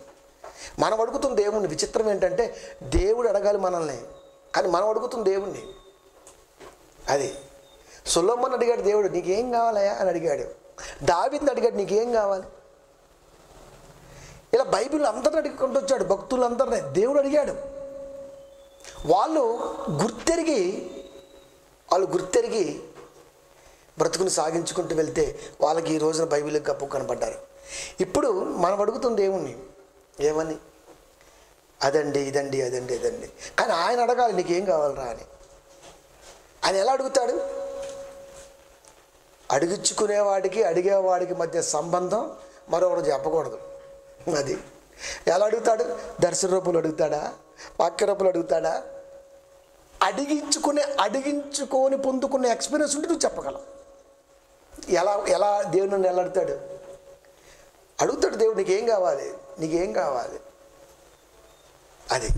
మనం అడుగుతున్న దేవుణ్ణి. విచిత్రం ఏంటంటే దేవుడు అడగాలి మనల్ని, కానీ మనం అడుగుతున్న దేవుణ్ణి. అది సొలొమోను అడిగాడు దేవుడు, నీకేం కావాలయా అని అడిగాడు. దావీదుని అడిగాడు, నీకేం కావాలి? ఇలా బైబిల్ అందరిని అడుగుకుంటూ వచ్చాడు. భక్తులందరినీ దేవుడు అడిగాడు. వాళ్ళు గుర్తెరిగి బ్రతుకుని సాగించుకుంటూ వెళ్తే వాళ్ళకి ఈ రోజున బైబిల్కి గొప్ప కనపడ్డారు. ఇప్పుడు మనం అడుగుతుంది దేవుణ్ణి. ఏమని? అదండి, ఇదండి, అదండి, ఇదండి. కానీ ఆయన అడగాలి, నీకేం కావాలరా అని. ఆయన ఎలా అడుగుతాడు? అడిగించుకునేవాడికి అడిగేవాడికి మధ్య సంబంధం మరొకటి చెప్పకూడదు. అది ఎలా అడుగుతాడు? దర్శన రూపంలో అడుగుతాడా? వాక్య రూపంలో అడుగుతాడా? అడిగించుకొని పొందుకునే ఎక్స్పీరియన్స్ ఉంటే నువ్వు చెప్పగలవు. ఎలా దేవుని ఎలా అడుగుతాడు? దేవుడు, నీకేం కావాలి? నీకేం కావాలి? అది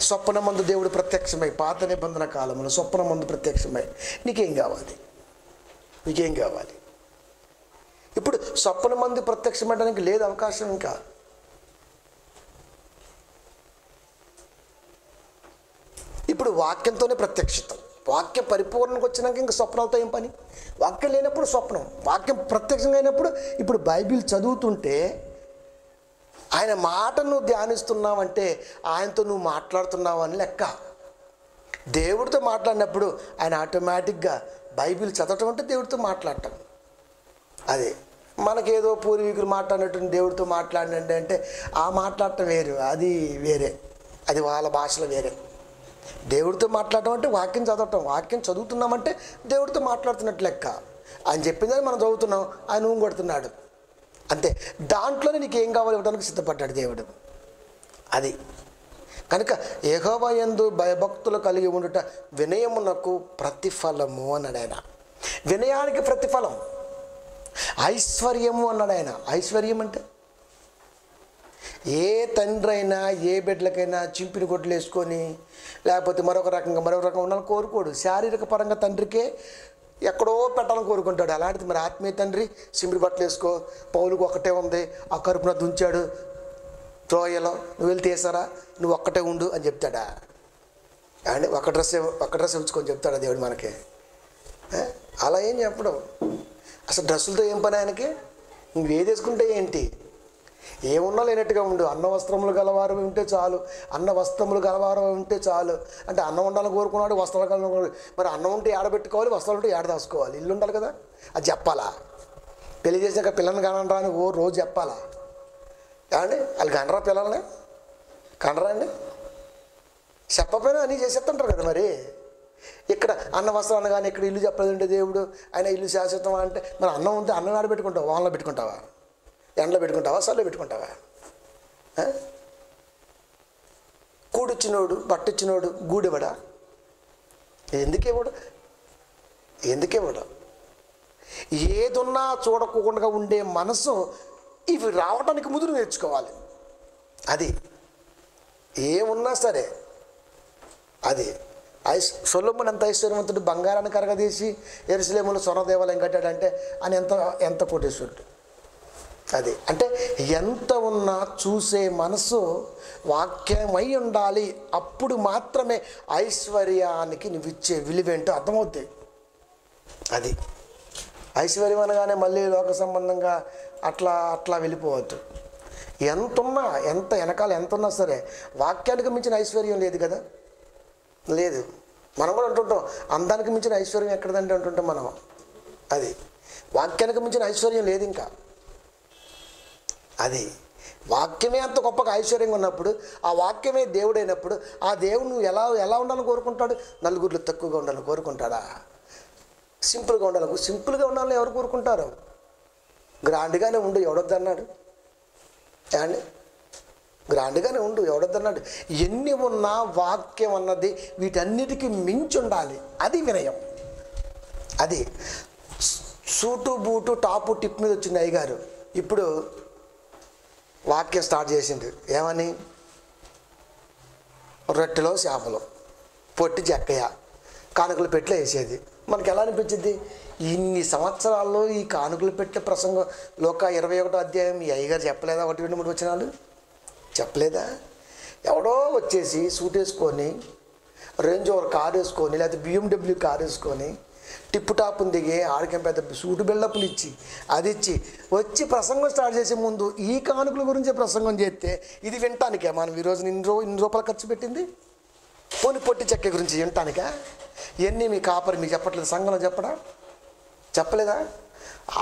స్వప్నమందు దేవుడు ప్రత్యక్షమై, పాత నిబంధన కాలంలో స్వప్నమందు ప్రత్యక్షమై, నీకేం కావాలి? నీకేం కావాలి? ఇప్పుడు స్వప్నమందు ప్రత్యక్షమయడానికి లేదు అవకాశం. ఇంకా ఇప్పుడు వాక్యంతోనే ప్రత్యక్షితం. వాక్యం పరిపూర్ణకు వచ్చినాక ఇంకా స్వప్నాలతో ఏం పని? వాక్యం లేనప్పుడు స్వప్నం, వాక్యం ప్రత్యక్షంగా అయినప్పుడు. ఇప్పుడు బైబిల్ చదువుతుంటే ఆయన మాటను ధ్యానిస్తున్నావంటే ఆయనతో నువ్వు మాట్లాడుతున్నావు అని లెక్క. దేవుడితో మాట్లాడినప్పుడు ఆయన ఆటోమేటిక్గా బైబిల్ చదవటం అంటే దేవుడితో మాట్లాడటం. అదే మనకేదో పూర్వీకులు మాట్లాడినట్టు దేవుడితో మాట్లాడినంటే అంటే ఆ మాట్లాడటం వేరు, అది వేరే, అది వాళ్ళ భాషలో వేరే. దేవుడితో మాట్లాడటం అంటే వాక్యం చదవటం. వాక్యం చదువుతున్నామంటే దేవుడితో మాట్లాడుతున్నట్టు లెక్క. ఆయన చెప్పిందని మనం చదువుతున్నాం, ఆయన ఊం కొడుతున్నాడు అంతే. దాంట్లోనే నీకు ఏం కావాలి ఇవ్వడానికి సిద్ధపడ్డాడు దేవుడు. అది కనుక యెహోవా యందు భయభక్తులు కలిగి ఉండుట వినయమునకు ప్రతిఫలము అన్నాడు ఆయన. వినయానికి ప్రతిఫలం. ఐశ్వర్యము అన్నాడు ఆయన. ఐశ్వర్యం అంటే ఏ తండ్రి అయినా ఏ బిడ్డలకైనా చింపిన గొడ్లు వేసుకొని లేకపోతే మరొక రకంగా ఉండాలని కోరుకోడు. శారీరక పరంగా తండ్రికే ఎక్కడో పెట్టాలని కోరుకుంటాడు. అలాంటిది మరి ఆత్మీయ తండ్రి సింపిరి బట్టలు వేసుకో, పౌలుకు ఒక్కటే ఉంది, ఆ కరుపున దుంచాడు త్రోయలో, నువ్వు వెళ్ళి తీసారా, నువ్వు ఒక్కటే ఉండు అని చెప్తాడా? అండి ఒక్క డ్రెస్ ఉంచుకొని చెప్తాడా దేవుడు మనకి? అలా ఏం చెప్పడం. అసలు డ్రెస్సులతో ఏం పని ఆయనకి? నువ్వు ఏది వేసుకుంటే ఏంటి? ఏమున్నా లేనట్టుగా ఉండు. అన్న వస్త్రములు గలవారు ఉంటే చాలు, అన్న వస్త్రములు గలవారు ఉంటే చాలు. అంటే అన్నం ఉండాలని కోరుకున్నాడు, వస్త్రాలు కలవాలి. మరి అన్నం ఉంటే ఏడబెట్టుకోవాలి, వస్త్రాలు ఉంటే ఏడ దాచుకోవాలి, ఇల్లు ఉండాలి కదా. అది చెప్పాలా? పెళ్లి చేసాక పిల్లల్ని కనరా అని రోజు చెప్పాలా? ఏమండి వాళ్ళు కనరా పిల్లల్ని? కనరా అండి? చెప్పపోయినా అన్నీ చేసేస్తుంటారు కదా. మరి ఇక్కడ అన్న వస్త్రాన్ని కానీ ఇక్కడ ఇల్లు చెప్పలేదంటే దేవుడు ఆయన ఇల్లు శాశ్వతం అంటే, మరి అన్నం ఉంటే అన్నం ఆడబెట్టుకుంటావా? వానలో పెట్టుకుంటావా? ఎండలో పెట్టుకుంటావా? సల్లో పెట్టుకుంటావా? కూడిచ్చినోడు బట్టిచ్చినోడు గూడివడా? ఎందుకేవాడు? ఏదున్నా చూడకుండా ఉండే మనసు ఇవి రావడానికి ముందు నేర్చుకోవాలి. అది ఏమున్నా సరే. అది సొలొమోను ఎంత ఐశ్వర్యవంతుడు, బంగారాన్ని కరగదీసి యెరూషలేములో స్వర్ణ దేవాలయం కట్టాడంటే అని ఎంత కోటేశ్వరుడు. అది అంటే ఎంత ఉన్నా చూసే మనసు వాక్యమై ఉండాలి. అప్పుడు మాత్రమే ఐశ్వర్యానికి నువ్వు ఇచ్చే విలువేంటో అర్థమవుతాయి. అది ఐశ్వర్యం అనగానే మళ్ళీ లోక సంబంధంగా అట్లా వెళ్ళిపోవద్దు. ఎంత వెనకాల ఎంత ఉన్నా సరే వాక్యానికి మించిన ఐశ్వర్యం లేదు కదా. లేదు. మనం కూడా అంటుంటాం అందానికి మించిన ఐశ్వర్యం ఎక్కడదండి అంటుంటాం మనం. అది వాక్యానికి మించిన ఐశ్వర్యం లేదు ఇంకా. అది వాక్యమే అంత గొప్పగా ఐశ్వర్యంగా ఉన్నప్పుడు, ఆ వాక్యమే దేవుడైనప్పుడు, ఆ దేవుడు నువ్వు ఎలా ఉండాలని కోరుకుంటాడు? నలుగురిలో తక్కువగా ఉండాలని కోరుకుంటాడా? సింపుల్గా ఉండాలని ఎవరు కోరుకుంటారు? గ్రాండ్గానే ఉండు, ఎవడొద్దన్నాడు? అండి గ్రాండ్గానే ఉండు, ఎవడొద్దన్నాడు? ఎన్ని ఉన్నా వాక్యం అన్నది వీటన్నిటికీ మించి ఉండాలి. అది వినయం. అది సూటు బూటు టాపు టిప్ మీద వచ్చింది అయ్యగారు. ఇప్పుడు వాక్యం స్టార్ట్ చేసింది ఏమని? రొట్టెలో చేపలు పొట్టి చెక్కయ్య కానుకలు పెట్టి వేసేది. మనకి ఎలా అనిపించింది? ఇన్ని సంవత్సరాల్లో ఈ కానుకలు పెట్టే ప్రసంగం లోక 21వ అధ్యాయం ఈ అయ్యగారు చెప్పలేదా? 1, 2, 3 వచనాలు చెప్పలేదా? ఎవడో వచ్చేసి సూట్ వేసుకొని, రేంజ్ ఓవర్ కారు వేసుకొని, లేకపోతే BMW కారు వేసుకొని, టిప్పు టాప్ని దిగి ఆడికేం పెద్ద సూటు బిల్డప్లు ఇచ్చి అది ఇచ్చి వచ్చి ప్రసంగం స్టార్ట్ చేసే ముందు ఈ కానుకల గురించి ప్రసంగం చేస్తే ఇది వినటానికే మనం ఈరోజు ఇన్ని రూపాయలు ఖర్చు పెట్టింది? పోని పొట్టి చెక్క గురించి వినటానికా? ఇవన్నీ మీ కాపరి మీకు చెప్పట్లేదు, సంఘంలో చెప్పలేదా?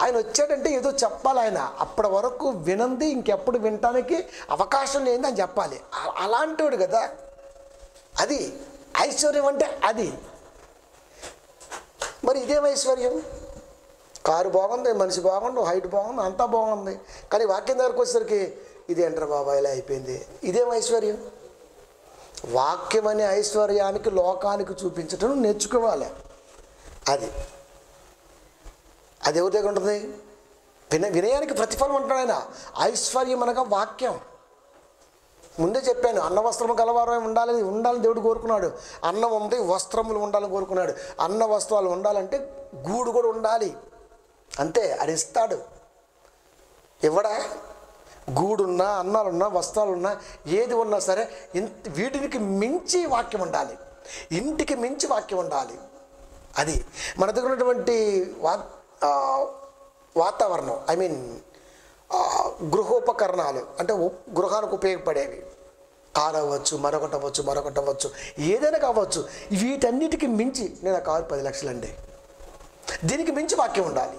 ఆయన వచ్చాడంటే ఏదో చెప్పాలి. ఆయన అప్పటి వరకు వినంది ఇంకెప్పుడు వినటానికి అవకాశం లేని అని చెప్పాలి. అలాంటివాడు కదా. అది ఐశ్వర్యం అంటే అది. మరి ఇదేం ఐశ్వర్యం? కారు బాగుంది, మనిషి బాగుండు, హైట్ బాగుంది, అంతా బాగుంది, కానీ వాక్యం దగ్గరకు వచ్చేసరికి ఇదేంట్రా బాబా ఇలా అయిపోయింది. ఇదేం ఐశ్వర్యం? వాక్యం అనే ఐశ్వర్యానికి లోకానికి చూపించటం నేర్చుకోవాలి. అది ఎవరి దగ్గర ఉంటుంది? వినయానికి ప్రతిఫలం అంటాడు ఆయన. ఐశ్వర్యం అనగా వాక్యం. ముందే చెప్పాను, అన్న వస్త్రము గలవారు ఉండాలని దేవుడు కోరుకున్నాడు. అన్నం ఉంది, వస్త్రములు ఉండాలని కోరుకున్నాడు. అన్న వస్త్రాలు ఉండాలంటే గూడు కూడా ఉండాలి. అంతే, అది ఇస్తాడు. ఇవ్వడా? గూడున్నా, అన్నాలున్నా, వస్త్రాలున్నా, ఏది ఉన్నా సరే వీటికి మించి వాక్యం ఉండాలి. ఇంటికి మించి వాక్యం ఉండాలి. అది మన దగ్గర ఉన్నటువంటి వాతావరణం, గృహోపకరణాలు అంటే గృహానికి ఉపయోగపడేవి, కారు అవ్వచ్చు, మరొకటి అవ్వచ్చు, ఏదైనా కావచ్చు. వీటన్నిటికి మించి నేను ఆ కారు 10 లక్షలండి, దీనికి మించి వాక్యం ఉండాలి.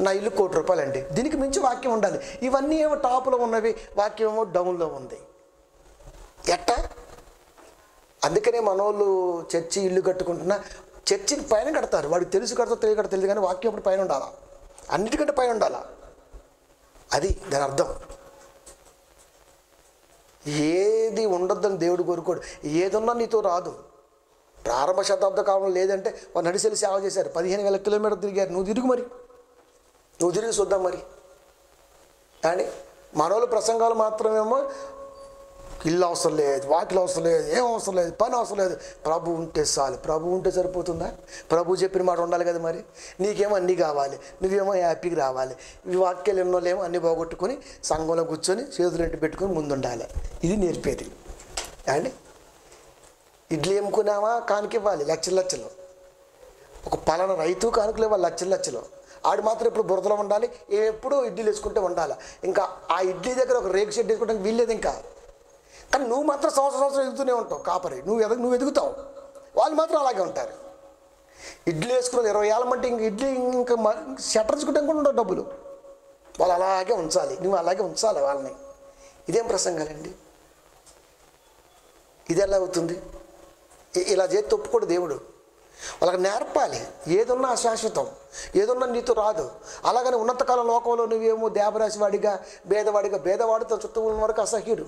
నా ఇల్లు 1 కోటి రూపాయలండి, దీనికి మించి వాక్యం ఉండాలి. ఇవన్నీ ఏమో టాప్లో ఉన్నవి, వాక్యం ఏమో డౌన్లో ఉంది. ఎట్టా? అందుకనే మనోళ్ళు చర్చి ఇల్లు కట్టుకుంటున్నా చర్చికి పైన కడతారు. వాడికి తెలుసు కడతారు, తెలియదు కానీ వాక్యం అప్పుడు పైన ఉండాలా, అన్నిటికంటే పైన ఉండాలా. అది దాని అర్థం. ఏది ఉండొద్దని దేవుడు కోరుకోడు. ఏదున్నా నీతో రాదు. ప్రారంభ శతాబ్ద కాలంలో లేదంటే వాడు నడిచెల్లి సేవ చేశారు, 15,000 కిలోమీటర్లు తిరిగారు. నువ్వు తిరుగు మరి. నువ్వు తిరిగి చూద్దాం మరి. కానీ మనోళ్ళ ప్రసంగాలు మాత్రమేమో ఇల్లు అవసరం లేదు, వాకిలు అవసరం లేదు, ఏం అవసరం లేదు, పని అవసరం లేదు, ప్రభు ఉంటే చాలు. ప్రభు ఉంటే సరిపోతుందా? ప్రభు చెప్పిన మాట ఉండాలి కదా మరి. నీకేమో అన్నీ కావాలి, నువ్వేమో హ్యాపీగా రావాలి. ఈ వాక్యాలు ఎన్నోళ్ళేమో అన్నీ పోగొట్టుకొని సంఘంలో కూర్చొని చేతులు ఎట్టి పెట్టుకొని ముందుండాలి. ఇది నేర్పేది. అండి ఇడ్లీ ఎమ్ముకున్నామా కానుక ఇవ్వాలి లక్షలు లక్షలు. ఒక పలానా రైతు కానుకలు ఇవ్వాలి లక్షలు లక్షలు. ఆడు మాత్రం ఎప్పుడు బురదలో ఉండాలి, ఎప్పుడు ఇడ్లీలు వేసుకుంటే ఉండాలి. ఇంకా ఆ ఇడ్లీ దగ్గర ఒక రేకు షెడ్ వేసుకోవడానికి వీల్లేదు ఇంకా. కానీ నువ్వు మాత్రం సంవత్సరం ఎదుగుతూనే ఉంటావు కాపరి. నువ్వు ఎదుగుతావు, వాళ్ళు మాత్రం అలాగే ఉంటారు. ఇడ్లీ వేసుకున్నది 20 ఏళ్ళ మంటే ఇంక ఇడ్లీ ఇంకా షట్టర్ వేసుకుంటాం కూడా ఉండవు డబ్బులు. వాళ్ళు అలాగే ఉంచాలి, నువ్వు అలాగే ఉంచాలి వాళ్ళని. ఇదేం ప్రసంగాలండి? ఇది ఎలా అవుతుంది? ఇలా చేతి ఒప్పుకోడు దేవుడు. వాళ్ళకి నేర్పాలి. ఏదున్నా అశాశ్వతం, ఏదున్నా నీతో రాదు. అలాగని ఉన్నతకాల లోకంలో నువ్వేమో దేవరాశి వాడిగా భేదవాడితో చుట్టూ ఉన్న వరకు అసహ్యుడు.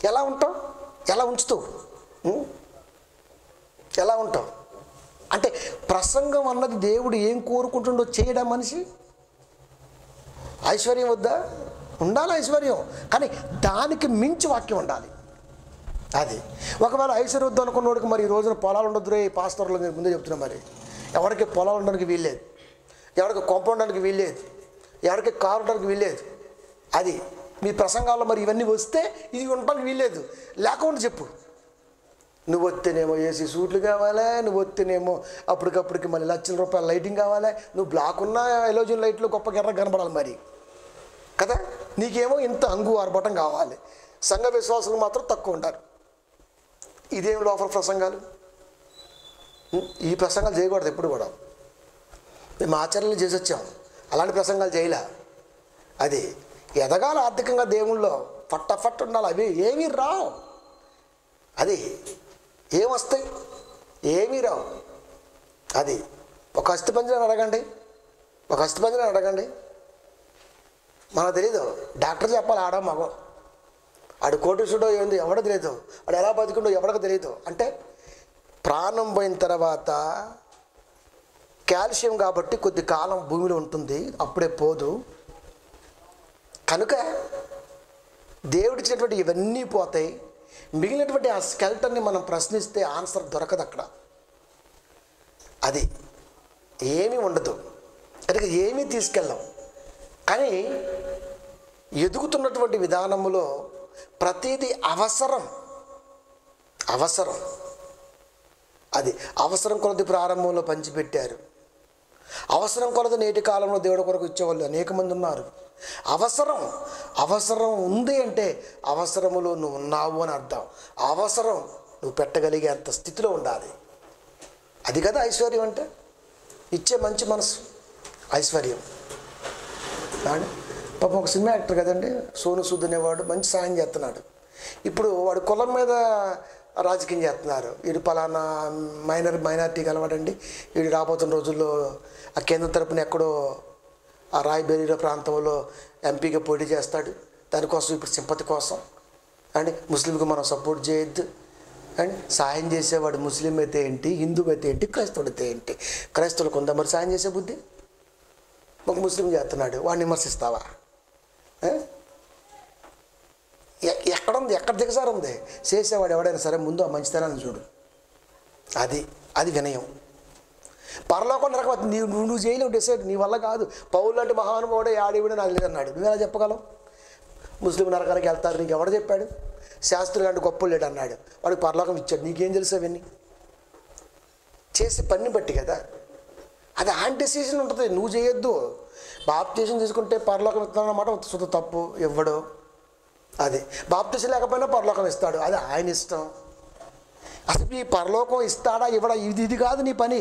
ఎలా ఉంటావు? ఎలా ఉంచుతావు? ఎలా ఉంటావు? అంటే ప్రసంగం అన్నది దేవుడు ఏం కోరుకుంటుండో చేయడం మనిషి. ఐశ్వర్యం వద్దా? ఉండాలి ఐశ్వర్యం, కానీ దానికి మించి వాక్యం ఉండాలి. అది ఒకవేళ ఐశ్వర్యం వద్దు అనుకున్నోడికి మరి ఈ రోజున పొలాలు ఉండొద్దు రే పాస్టర్లు, నేను ముందే చెప్తున్నా. మరి ఎవరికి పొలాలు ఉండడానికి వీల్లేదు, ఎవరికి కొంప ఉండడానికి వీల్లేదు, ఎవరికి కారు ఉండడానికి వీల్లేదు. అది మీ ప్రసంగాల్లో మరి ఇవన్నీ వస్తే ఇది ఉండడానికి వీల్లేదు. లేకుండా చెప్పు. నువ్వు వస్తేనేమో ఏసీ సూట్లు కావాలి, నువ్వు వస్తేనేమో అప్పటికప్పటికి మళ్ళీ లక్షల రూపాయల లైటింగ్ కావాలి, నువ్వు బ్లాక్ ఉన్న ఎలోజన్ లైట్లు గొప్ప ఎర్ర కనబడాలి మరి కదా. నీకేమో ఇంత అంగు ఆర్భటం కావాలి. సంఘ విశ్వాసులు మాత్రం తక్కువ ఉంటారు. ఇదేం లోపల ప్రసంగాలు? ఈ ప్రసంగాలు చేయకూడదు ఎప్పుడు కూడా. మేము ఆచరణలు చేసి వచ్చాం, అలాంటి ప్రసంగాలు చేయలే. అది ఎదగాలి ఆర్థికంగా దేవుళ్ళో, ఫట్ ఉండాలి. అవి ఏమీ రావు. అది ఏమొస్తాయి? ఏమీ రావు. అది ఒక అస్థిపంజరాన్ని అడగండి, మనకు తెలీదు. డాక్టర్ చెప్పాలి ఆడ మగ, ఆడు కోటీశ్వరుడో ఏంది ఎవడో తెలియదు, ఆడు ఎలా బతుకుండో ఎవడికి తెలియదు. అంటే ప్రాణం పోయిన తర్వాత కాల్షియం కాబట్టి కొద్ది కాలం భూమిలో ఉంటుంది, అప్పుడే పోదు. కనుక దేవుడిచ్చినటువంటి ఇవన్నీ పోతాయి. మిగిలినటువంటి ఆ స్కెల్టన్ని మనం ప్రశ్నిస్తే ఆన్సర్ దొరకదు అక్కడ. అది ఏమీ ఉండదు, కనుక ఏమీ తీసుకెళ్ళాం. కానీ ఎదుగుతున్నటువంటి విధానంలో ప్రతిదీ అవసరం. అది అవసరం కొలది ప్రారంభంలో పంచిపెట్టారు. అవసరం కొలది నేటి కాలంలో దేవుడి కొరకు ఇచ్చేవాళ్ళు అనేక మంది ఉన్నారు. అవసరం ఉంది అంటే అవసరములో నువ్వు ఉన్నావు అని అర్థం. అవసరం నువ్వు పెట్టగలిగే అంత స్థితిలో ఉండాలి. అది కదా ఐశ్వర్యం అంటే. ఇచ్చే మంచి మనసు ఐశ్వర్యం. పాపం ఒక సినిమా యాక్టర్ కదండి సోను సూద్ అనేవాడు, మంచి సాయం చేస్తున్నాడు. ఇప్పుడు వాడు కులం మీద రాజకీయం చేస్తున్నారు. వీడు పలానా మైనారిటీ కలవాడండి, వీడు రాబోతున్న రోజుల్లో ఆ కేంద్రం తరపున ఎక్కడో ఆ రాయ్బరేలీ ప్రాంతంలో ఎంపీగా పోటీ చేస్తాడు. దానికోసం ఇప్పుడు సింపతి కోసం అండ్ ముస్లింకి మనం సపోర్ట్ చేయొద్దు అండ్ సాయం చేసేవాడు ముస్లిం అయితే ఏంటి, హిందూ అయితే ఏంటి, క్రైస్తవుడు అయితే ఏంటి? క్రైస్తవులకు ఉందా మరి సాయం చేసే బుద్ధి? ఒక ముస్లిం చేస్తున్నాడు, వాడిని విమర్శిస్తావా? ఎక్కడుంది? ఎక్కడ దిగసారు ఉంది? చేసేవాడు ఎవడైనా సరే ముందు ఆ మంచితనాన్ని చూడు. అది వినయం. పరలోకం నరకం నువ్వు చేయలేవు, డిసైడ్ నీ వల్ల కాదు. పౌలు లాంటి మహానుభావుడే ఆడివిడే నాకు లేదన్నాడు. నువ్వు ఎలా చెప్పగలవు? ముస్లిం నరకానికి వెళ్తారు నీకు ఎవడు చెప్పాడు? శాస్త్రులు లాంటి గొప్పలు లేడు అన్నాడు, వాడికి పరలోకం ఇచ్చాడు. నీకేం తెలుసు అవన్నీ? చేసే పని బట్టి కదా. అది ఆన్ డెసిషన్ ఉంటుంది, నువ్వు చేయొద్దు. బాప్టిజం తీసుకుంటే పరలోకం ఇస్తానన్నమాట శుద్ధ తప్పు. ఇవ్వడు. అది బాప్టిజం లేకపోయినా పరలోకం ఇస్తాడు, అది ఆయన ఇష్టం. అసలు ఈ పరలోకం ఇస్తాడా ఇవ్వడా ఇది కాదు నీ పని.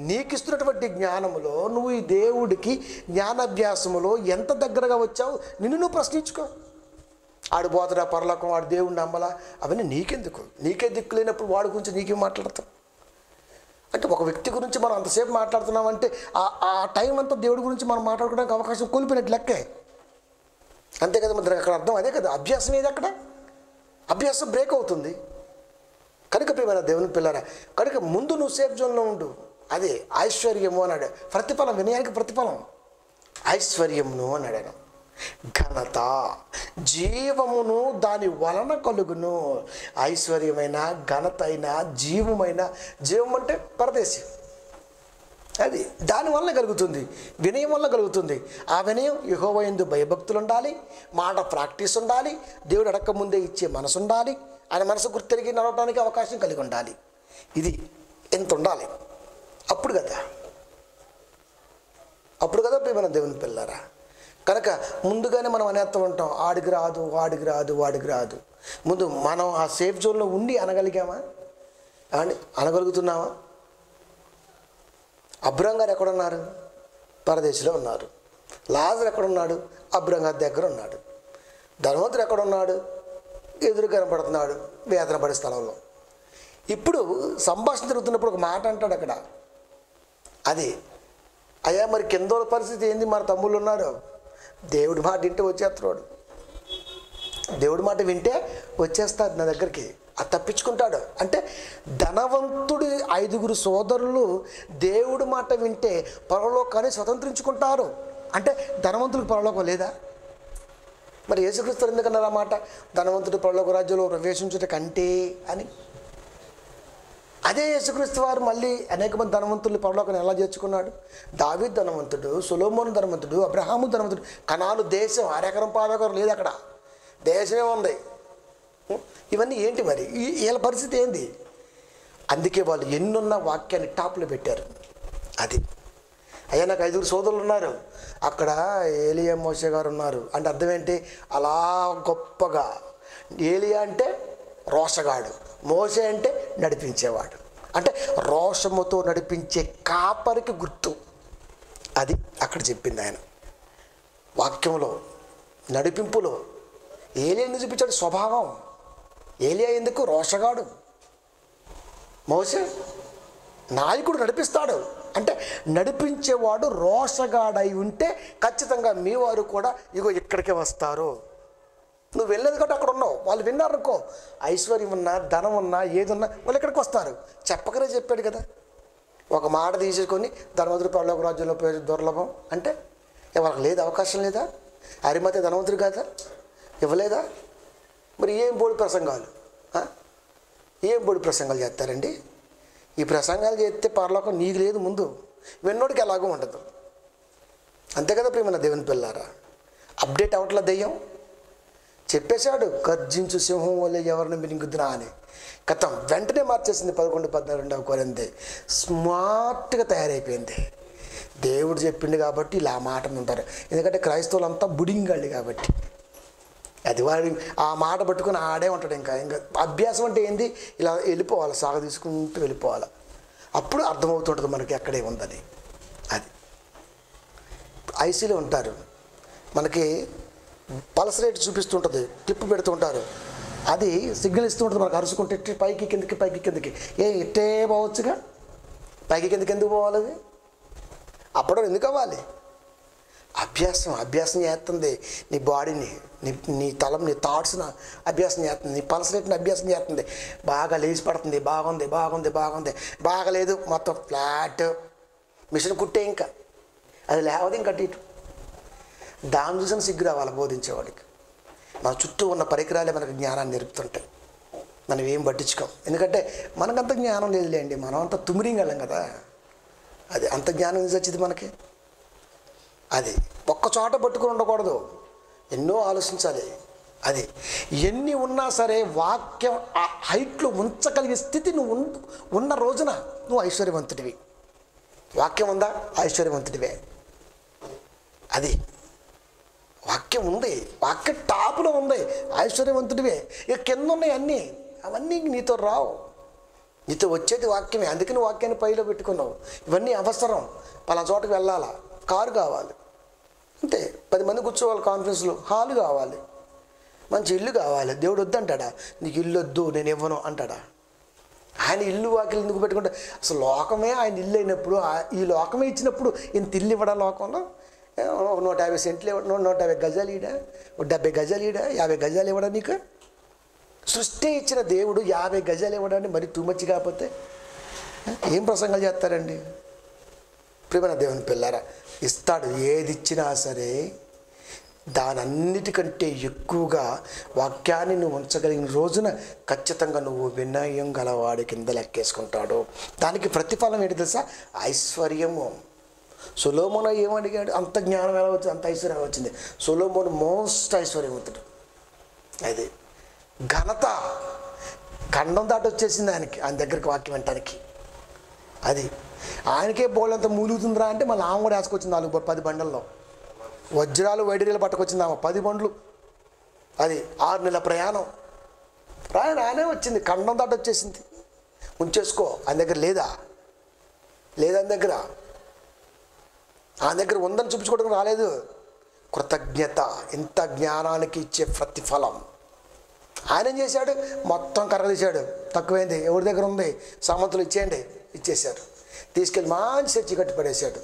నీకు ఇస్తున్నటువంటి జ్ఞానములో నువ్వు ఈ దేవుడికి జ్ఞానాభ్యాసములో ఎంత దగ్గరగా వచ్చావు నిన్ను నువ్వు ప్రశ్నించుకో. ఆడు పోతాడా పరలోకం, వాడు దేవుడిని నమ్మలా, అవన్నీ నీకెందుకు? నీకే దిక్కు లేనప్పుడు వాడి గురించి నీకేం మాట్లాడతాం? అంటే ఒక వ్యక్తి గురించి మనం అంతసేపు మాట్లాడుతున్నామంటే ఆ టైం అంతా దేవుడి గురించి మనం మాట్లాడుకోవడానికి అవకాశం కోల్పోయినట్టు లెక్కే. అంతే కదా. మరి అక్కడ అర్థం అదే కదా. అభ్యాసం ఏది అక్కడ? అభ్యాసం బ్రేక్ అవుతుంది. కనుక ప్రియమైన దేవుని పిల్లరా, కనుక ముందు నువ్వు సేఫ్ జోన్లో ఉండు. అదే ఐశ్వర్యము అన్నాడు. ప్రతిఫలం, వినయానికి ప్రతిఫలం. ఐశ్వర్యమును అన్నాడు. ఘనత, జీవమును దాని వలన కలుగును. ఐశ్వర్యమైన, ఘనత అయినా, జీవమైన, జీవం అంటే పరదేశి, అది దానివల్ల కలుగుతుంది, వినయం వల్ల కలుగుతుంది. ఆ వినయం యెహోవా యందు భయభక్తులు ఉండాలి, మాట ప్రాక్టీస్ ఉండాలి, దేవుడు అడక్క ముందే ఇచ్చే మనసు ఉండాలి, ఆయన మనసు గుర్తెరిగి నడవడానికి అవకాశం కలిగి ఉండాలి. ఇది ఎంత ఉండాలి, అప్పుడు కదా ప్రియమైన దేవుని పిల్లారా. కనుక ముందుగానే మనం అనేస్తూ ఉంటాం, వాడికి రాదు. ముందు మనం ఆ సేఫ్ జోన్లో ఉండి అనగలిగామా అని అనగలుగుతున్నామా? అబ్రహాం గారు ఎక్కడున్నారు? పరదేశంలో ఉన్నారు. లాజరు ఎక్కడున్నాడు? అబ్రహాం గారి దగ్గర ఉన్నాడు. ధనవంతుడు ఎక్కడున్నాడు? ఎదురు కనపడుతున్నాడు, వేదన పడే స్థలంలో. ఇప్పుడు సంభాషణ జరుగుతున్నప్పుడు ఒక మాట అంటాడు అక్కడ, అది అయ్యా మరి కిందోళ్ళ పరిస్థితి ఏంది? మన తమ్ముళ్ళు ఉన్నారు, దేవుడి మాట వింటే వచ్చేస్తున్నాడు, దేవుడి మాట వింటే వచ్చేస్తాడు నా దగ్గరికి, అది తప్పించుకుంటాడు. అంటే ధనవంతుడి 5 సోదరులు దేవుడి మాట వింటే పరలోకాన్ని స్వతంత్రించుకుంటారు. అంటే ధనవంతుడికి పరలోకం లేదా? మరి యేసుక్రీస్తు ఎందుకన్నారు ఆ మాట, ధనవంతుడి పరలోక రాజ్యంలో ప్రవేశించుట కంటే అని? అదే యేసుక్రీస్తు వారు మళ్ళీ అనేక మంది ధనవంతుల్ని పరలోకాన్ని ఎలా చేర్చుకున్నాడు? దావీదు ధనవంతుడు, సొలొమోను ధనవంతుడు, అబ్రహాము ధనవంతుడు. కనాను దేశం 1 ఎకరం 1/2 ఎకరం లేదు, అక్కడ దేశమే ఉంది. ఇవన్నీ ఏంటి మరి? వీళ్ళ పరిస్థితి ఏంది? అందుకే వాళ్ళు ఎన్నున్న వాక్యాన్ని టాప్లో పెట్టారు. అది అయ్యా నాకు 5 సోదరులు ఉన్నారు, అక్కడ ఏలియా మోషే గారు ఉన్నారు అంటే అర్థం ఏంటి? అలా గొప్పగా. ఏలియా అంటే రోషగాడు, మోషే అంటే నడిపించేవాడు. అంటే రోషముతో నడిపించే కాపరికి గుర్తు. అది అక్కడ చెప్పింది ఆయన వాక్యంలో, నడిపింపులో. ఏలియాని చూపించాడు స్వభావం. ఏలియా ఎందుకు? రోషగాడు. మోషే నాయకుడు, నడిపిస్తాడు. అంటే నడిపించేవాడు రోషగాడై ఉంటే ఖచ్చితంగా మీ వారు కూడా ఇగో ఇక్కడికే వస్తారు. నువ్వు వెళ్ళేది కాబట్టి అక్కడ ఉన్నావు, వాళ్ళు విన్నారనుకో, ఐశ్వర్యం ఉన్నా, ధనం ఉన్నా, ఏదున్నా వాళ్ళు ఇక్కడికి వస్తారు. చెప్పకనే చెప్పాడు కదా. ఒక మాట తీసుకొని ధనవంతుడి పరలోక రాజ్యంలో పేరు దుర్లభం అంటే వాళ్ళకి లేదు, అవకాశం లేదా? అరిమతే ధనవంతుడు కదా, ఇవ్వలేదా? మరి ఏం బోడి ప్రసంగాలు చేస్తారండి? ఈ ప్రసంగాలు చేస్తే పరలోకం నీకు లేదు, ముందు విన్నోడికి ఎలాగో ఉండదు. అంతే కదా ప్రియమైన దేవుని పిల్లారా. అప్డేట్ అవట్ల దెయ్యం చెప్పేశాడు, గర్జించు సింహం వల్లే ఎవరిని మింగుద్దునా అని. కథం వెంటనే మార్చేసింది. 11-12 కొరింథీ స్మార్ట్గా తయారైపోయింది. దేవుడు చెప్పిండు కాబట్టి ఇలా మాట ఉంటారు. ఎందుకంటే క్రైస్తవులు అంతా బుడింగాళ్ళు కాబట్టి. అది వాడి ఆ మాట పట్టుకుని ఆడే ఉంటాడు. ఇంకా అభ్యాసం అంటే ఏంది? ఇలా వెళ్ళిపోవాలి, సాగ తీసుకుంటూ వెళ్ళిపోవాలి. అప్పుడు అర్థమవుతుంటుంది మనకి ఎక్కడే ఉందని. అది ఐసీలో ఉంటారు, మనకి పల్స్ రేట్ చూపిస్తుంటుంది, టిప్పు పెడుతూ ఉంటారు, అది సిగ్నల్ ఇస్తూ ఉంటుంది మనకు. అరుచుకుంటే పైకి కిందకి ఇట్టే పోవచ్చుగా, పైకి కిందకి ఎందుకు పోవాలి? అది అప్పుడు ఎందుకు అవ్వాలి? అభ్యాసం చేస్తుంది నీ బాడీని, నీ తలం, నీ థాట్స్ని అభ్యాసం చేస్తుంది, నీ పల్స్ రేట్ని అభ్యాసం చేస్తుంది. బాగా లేచి పడుతుంది, బాగుంది, బాగలేదు, మొత్తం ఫ్లాట్ మిషన్ కుట్టే, ఇంకా అది లేవదు, ఇంకా అటు ఇటు. దాని చూసిన సిగ్గు రావాలి బోధించేవాడికి. మన చుట్టూ ఉన్న పరికరాలే మనకు జ్ఞానాన్ని నేర్పుతుంటాయి. మనం ఏం పట్టించుకోం, ఎందుకంటే మనకంత జ్ఞానం లేదులేండి, మనం అంత తుమిరింగళ్ళం కదా. అది అంత జ్ఞానం వచ్చింది మనకి. అది ఒక్క చోట పట్టుకుని ఉండకూడదు, ఎన్నో ఆలోచించాలి. అది ఎన్ని ఉన్నా సరే వాక్యం ఆ హైట్లో ఉంచగలిగే స్థితి నువ్వు ఉన్న రోజున నువ్వు ఐశ్వర్యవంతుడివి. వాక్యం ఉందా? ఐశ్వర్యవంతుడివే. అది వాక్యం ఉంది, వాక్యం టాపులో ఉంది, ఐశ్వర్యవంతుడివే. ఇక కింద ఉన్నాయి అన్నీ, అవన్నీ నీతో రావు, నీతో వచ్చేది వాక్యమే. అందుకని వాక్యాన్ని పైలో పెట్టుకున్నావు. ఇవన్నీ అవసరం. పలా చోటకి వెళ్ళాలా, కారు కావాలి, అంతే. 10 మంది కూర్చోవాలి కాన్ఫరెన్స్లో, హాలు కావాలి, మంచి ఇల్లు కావాలి. దేవుడు వద్దంటాడా? నీకు ఇల్లు వద్దు, నేను ఇవ్వను అంటాడా? ఆయన ఇల్లు వాకిలు ఎందుకు పెట్టుకుంటా? అసలు లోకమే ఆయన ఇల్లు అయినప్పుడు, ఈ లోకమే ఇచ్చినప్పుడు ఇంత ఇల్లు ఇవ్వడా? లోకంలో 150 సెంట్లు ఇవ్వడం, 150 గజాలు ఇడా, 70 గజాలు ఇడా, 50 గజాలు ఇవ్వడా? నీకు సృష్టి ఇచ్చిన దేవుడు 50 గజాలు ఇవ్వడాన్ని మరి తూమచ్చి కాకపోతే ఏం ప్రసంగాలు చేస్తారండి? ప్రియమైన దేవుని పిల్లారా, ఇస్తాడు. ఏది ఇచ్చినా సరే దానన్నిటికంటే ఎక్కువగా వాక్యాన్ని నువ్వు ఉంచగలిగిన రోజున ఖచ్చితంగా నువ్వు వినయం గలవాడి కింద లెక్కేసుకుంటాడు. దానికి ప్రతిఫలం ఏంటి తెలుసా? ఐశ్వర్యము. సొలొమోను ఏమడిగాడు? అంత జ్ఞానం ఎలా వచ్చింది, అంత ఐశ్వర్యం వచ్చింది? సొలొమోను మోస్ట్ ఐశ్వర్యవంతుడు. అది ఘనత ఖండం దాటి వచ్చేసింది ఆయనకి, ఆయన దగ్గరికి వాక్యం వినటానికి. అది ఆయనకే బోళ్ళంత మూలుగుతుందిరా అంటే మళ్ళీ ఆమె కూడా వేసుకొచ్చింది 10 బండల్లో. వజ్రాలు వైడరీలు పట్టుకొచ్చింది ఆమె 10 బండ్లు. అది 6 నెలల ప్రయాణం ఆయనే వచ్చింది, ఖండం దాటి వచ్చేసింది. ఉంచేసుకో. ఆయన దగ్గర లేదా ఆయన దగ్గర ఉందని చూపించుకోవడానికి రాలేదు. కృతజ్ఞత, ఇంత జ్ఞానానికి ఇచ్చే ప్రతిఫలం. ఆయన ఏం చేశాడు? మొత్తం కర్రదీశాడు. తక్కువైంది, ఎవరి దగ్గర ఉంది, సామంతులు ఇచ్చేయండి, ఇచ్చేశాడు. తీసుకెళ్ళి మంచి చర్చి కట్టి పడేశాడు.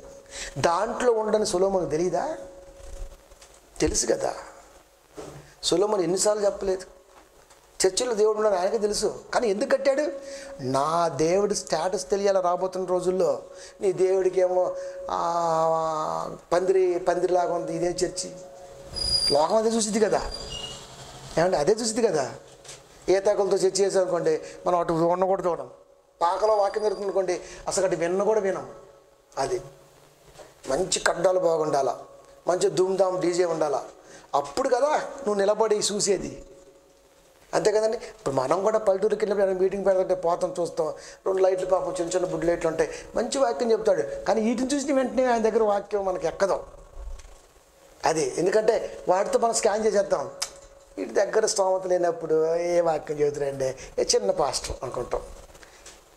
దాంట్లో ఉండని సొలొమోనుకు తెలియదా? తెలుసు కదా. సొలొమోను ఎన్నిసార్లు చెప్పలేదు చర్చిలో దేవుడు ఉన్నాడు, ఆయనకే తెలుసు. కానీ ఎందుకు కట్టాడు? నా దేవుడి స్టేటస్ తెలియాలి రాబోతున్న రోజుల్లో. నీ దేవుడికి ఏమో పందిరిలాగా ఉంది, ఇదే చర్చి. లోకం అదే చూసిద్ది కదా, ఏమంటే అదే చూసిద్ది కదా. ఏ తాకులతో చర్చి చేసామనుకోండి, మనం అటు ఉండకూడదు చూడం. పాకలో వాక్యం జరుగుతుంది అనుకోండి, అసలు అటు విన్న కూడా వినం. అది మంచి కడ్డాలు బాగుండాలా, మంచి ధూమ్ధామ్ డీజే ఉండాలా, అప్పుడు కదా నువ్వు నిలబడి చూసేది. అంతే కదండి. ఇప్పుడు మనం కూడా పల్లెటూరుకి వెళ్ళినప్పుడు మీటింగ్ పెడతాంటే పోతాం, చూస్తాం. 2 లైట్లు పాపం, చిన్న చిన్న బుడ్డు లైట్లు ఉంటాయి, మంచి వాక్యం చెప్తాడు. కానీ వీటిని చూసిన వెంటనే ఆయన దగ్గర వాక్యం మనకి ఎక్కదు. అది ఎందుకంటే వాటితో మనం స్కాన్ చేసేద్దాం. వీటి దగ్గర స్తోమత లేనప్పుడు ఏ వాక్యం చెబుతారండి, ఏ చిన్న పాస్టర్ అనుకుంటాం.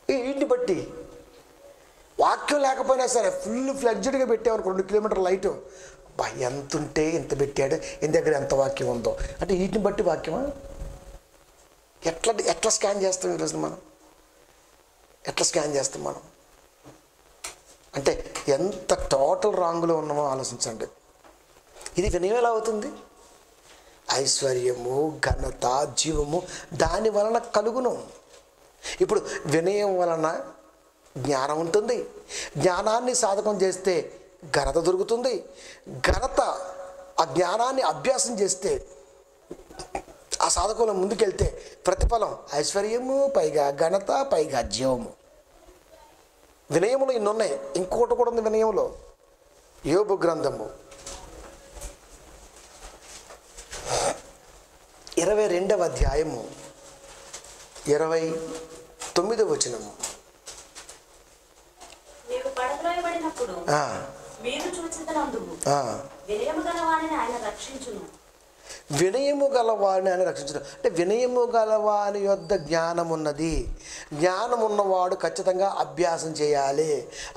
వీటిని బట్టి వాక్యం లేకపోయినా సరే ఫుల్ ఫ్లెడ్జ్డ్గా పెట్టామనుకో, 2 కిలోమీటర్ లైటు, ఎంత ఉంటే ఎంత పెట్టాడు, ఇంత దగ్గర ఎంత వాక్యం ఉందో అంటే వీటిని బట్టి వాక్యమా? ఎట్లా స్కాన్ చేస్తాం ఈరోజు మనం? ఎట్లా స్కాన్ చేస్తాం మనం? అంటే ఎంత టోటల్ రాంగ్లో ఉన్నామో ఆలోచించండి. ఇది వినయం ఎలా అవుతుంది? ఐశ్వర్యము, ఘనత, జీవము దాని వలన కలుగును. ఇప్పుడు వినయం వలన జ్ఞానం ఉంటుంది. జ్ఞానాన్ని సాధకం చేస్తే ఘనత దొరుకుతుంది. ఘనత ఆ జ్ఞానాన్ని అభ్యాసం చేస్తే, ఆ సాధకంలో ముందుకెళ్తే ప్రతిఫలం ఐశ్వర్యము, పైగా ఘనత, పైగా జీవము. వినయములో ఇన్ని ఉన్నాయి. ఇంకొకటి కూడా ఉంది వినయంలో. యోబు గ్రంథము 22వ అధ్యాయము 29వ వచనము. వినయము గలవాడిని ఆయన రక్షించును. అంటే వినయము గలవాని యొద్ద జ్ఞానం ఉన్నది. జ్ఞానం ఉన్నవాడు ఖచ్చితంగా అభ్యాసం చేయాలి.